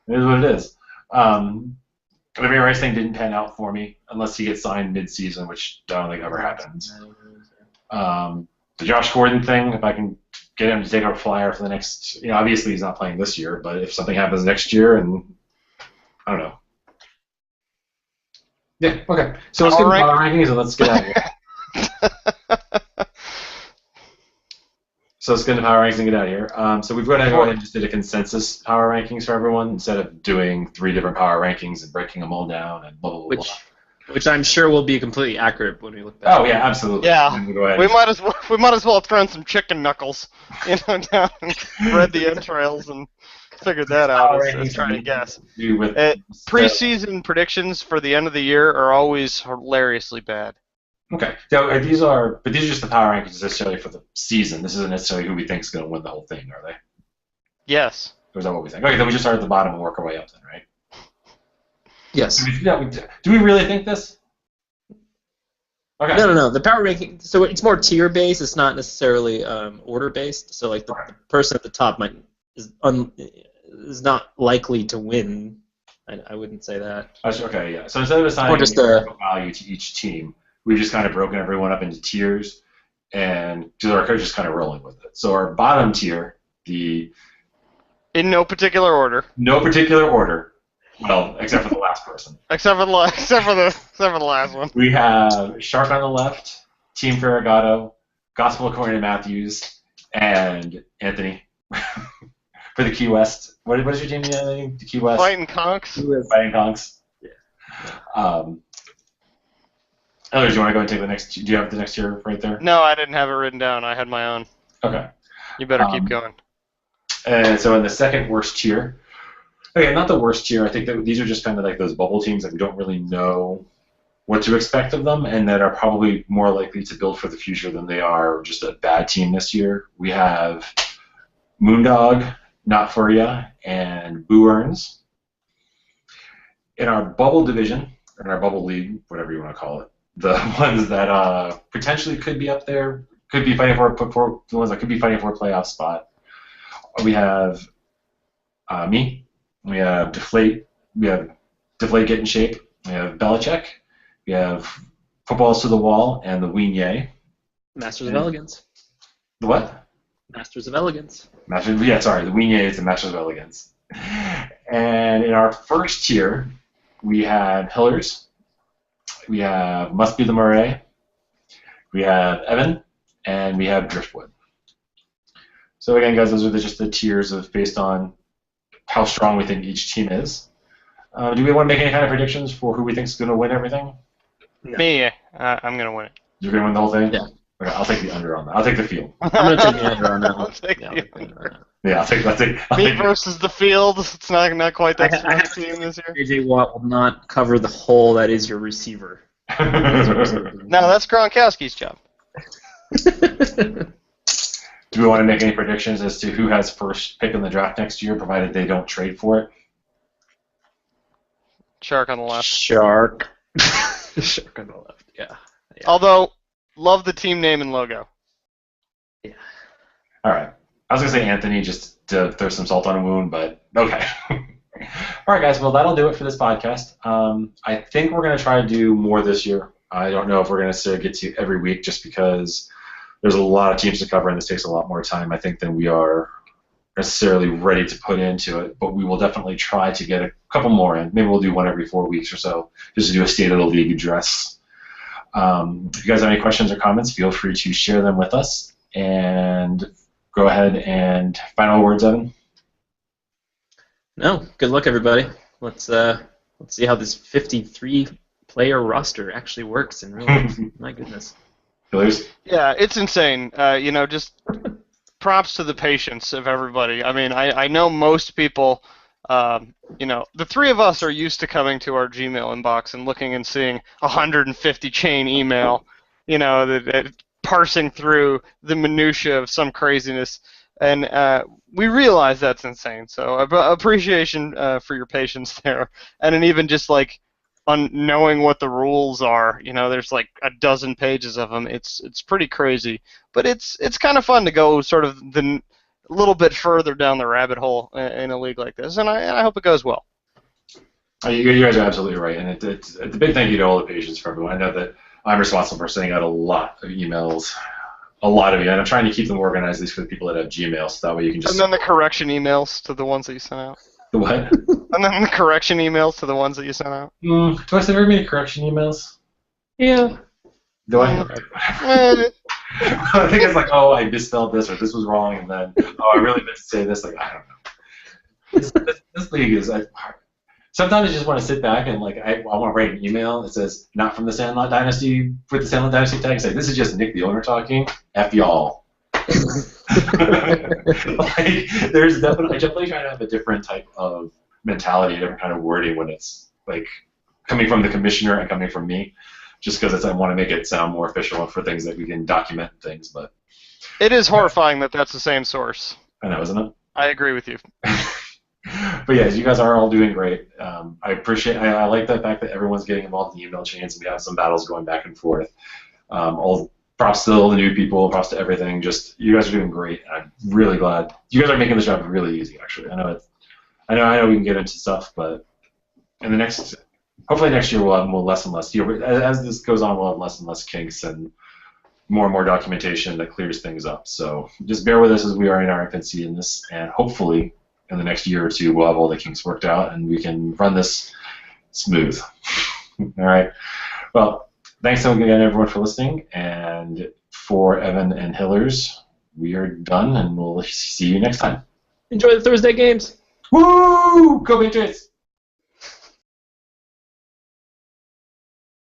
is what it is. The Ray Rice thing didn't pan out for me unless he gets signed mid-season, which I don't think ever happens. The Josh Gordon thing, if I can get him to take a flyer for the next, obviously he's not playing this year, but if something happens next year, and I don't know. Yeah. Okay. So let's get the power rankings and let's get out of here. So let's get into power rankings and get out of here. So we've got to go ahead and just did a consensus power rankings for everyone instead of doing 3 different power rankings and breaking them all down and blah, blah, blah. Which I'm sure will be completely accurate when we look back. Oh, yeah, absolutely. Yeah. We might as well throw in some chicken knuckles, down and spread the entrails and figured that out as trying to guess. Preseason predictions for the end of the year are always hilariously bad. Okay. So these are just the power rankings necessarily for the season. This isn't necessarily who we think is going to win the whole thing, are they? Yes. Or is that what we think? Okay, then we just start at the bottom and work our way up then, right? Yes. Do we really think this? Okay. No. The power ranking. So it's more tier based. It's not necessarily order based. So like the person at the top is not likely to win. I wouldn't say that. Okay, yeah. So instead of assigning a value to each team, we've just kind of broken everyone up into tiers, and our coach is kind of rolling with it. So our bottom tier, in no particular order. No particular order. Well, except for the last person. Except for the last one. We have Shark on the left, Team Farragatto, Gospel according to Matthews, and Anthony for the Key West. What is your team name? The Key West. Fighting Conks. Fighting Conks. Yeah. Others, do you want to go and take the next? Do you have the next tier right there? No, I didn't have it written down. I had my own. Okay. You better keep going. And so in the second worst tier, okay, not the worst tier. I think that these are just kind of like those bubble teams that we don't really know what to expect of them, and that are probably more likely to build for the future than they are just a bad team this year. We have Moondog, Not For Ya, and Boo Earns. In our bubble division, or in our bubble league, whatever you want to call it, the ones that potentially could be up there, could be fighting for the ones that could be fighting for a playoff spot. We have me. We have Deflate. We have Deflate Get in Shape. We have Belichick. We have Footballs to the Wall and the Weenyay. Masters of Elegance. The what? Masters of Elegance. The Weenyay is the Masters of Elegance. And in our first tier, we have Hillers. We have Must Be the Murray. We have Evan. And we have Driftwood. So again, guys, those are just the tiers based on how strong we think each team is. Do we want to make any kind of predictions for who we think is going to win everything? No. Me, I'm going to win it. You're going to win the whole thing? Yeah. Okay, I'll take the under on that. I'll take the field. I'm going to take the under on that one. I'll take me versus the field. It's not quite that strong team this year. J.J. Watt will not cover the hole that is your receiver. No, that's Gronkowski's job. Do we want to make any predictions as to who has first pick in the draft next year, provided they don't trade for it? Shark on the left. Shark. Shark on the left, yeah. Although, love the team name and logo. Yeah. All right. I was going to say Anthony just to throw some salt on a wound, but okay. All right, guys. Well, that'll do it for this podcast. I think we're going to try to do more this year. I don't know if we're going to necessarily get to every week just because there's a lot of teams to cover, and this takes a lot more time, I think, than we are necessarily ready to put into it. But we will definitely try to get a couple more in. Maybe we'll do one every 4 weeks or so, just to do a State of the League address. If you guys have any questions or comments, feel free to share them with us. And go ahead and final words, Evan. No, good luck, everybody. Let's see how this 53-player roster actually works in real life. My goodness. Yeah, it's insane. Just props to the patience of everybody. I mean, I know most people, the three of us are used to coming to our Gmail inbox and looking and seeing 150 chain email, that parsing through the minutia of some craziness. And we realize that's insane. So appreciation for your patience there. And then even just like on knowing what the rules are, there's like a dozen pages of them. It's pretty crazy, but it's kind of fun to go sort of a little bit further down the rabbit hole in a league like this, and I hope it goes well. You guys are absolutely right, and it's a big thank you to all the patients for everyone. I know that I'm responsible for sending out a lot of emails, and I'm trying to keep them organized, at least for the people that have Gmail, so that way you can just... And then the correction emails to the ones that you sent out. The what? And then the correction emails to the ones that you sent out. Do I send very many correction emails? Yeah. Do I? I think it's like, I misspelled this, or this was wrong, and then, I really meant to say this. Like, I don't know. This league is... Sometimes I just want to sit back and I want to write an email that says, not from the Sandlot Dynasty, with the Sandlot Dynasty tag, say, this is just Nick the owner talking, F y'all. Like, there's definitely, I definitely try to have a different type of mentality, a different kind of wording when it's like coming from the commissioner and coming from me, just because I want to make it sound more official for things that we can document things. But it is horrifying that that's the same source. I know, isn't it? I agree with you. But yeah, you guys are all doing great. I appreciate. I like the fact that everyone's getting involved in the email chains, and we have some battles going back and forth. All props to all the new people, props to everything. Just you guys are doing great. I'm really glad you guys are making the job really easy. Actually, I know we can get into stuff, but in the next, hopefully next year we'll have less and less. As this goes on, we'll have less and less kinks and more documentation that clears things up. So just bear with us as we are in our infancy in this, and hopefully in the next year or two we'll have all the kinks worked out and we can run this smooth. All right. Well, thanks again, everyone, for listening. And for Evan and Hillers, we are done, and we'll see you next time. Enjoy the Thursday games. Woo! Go Patriots!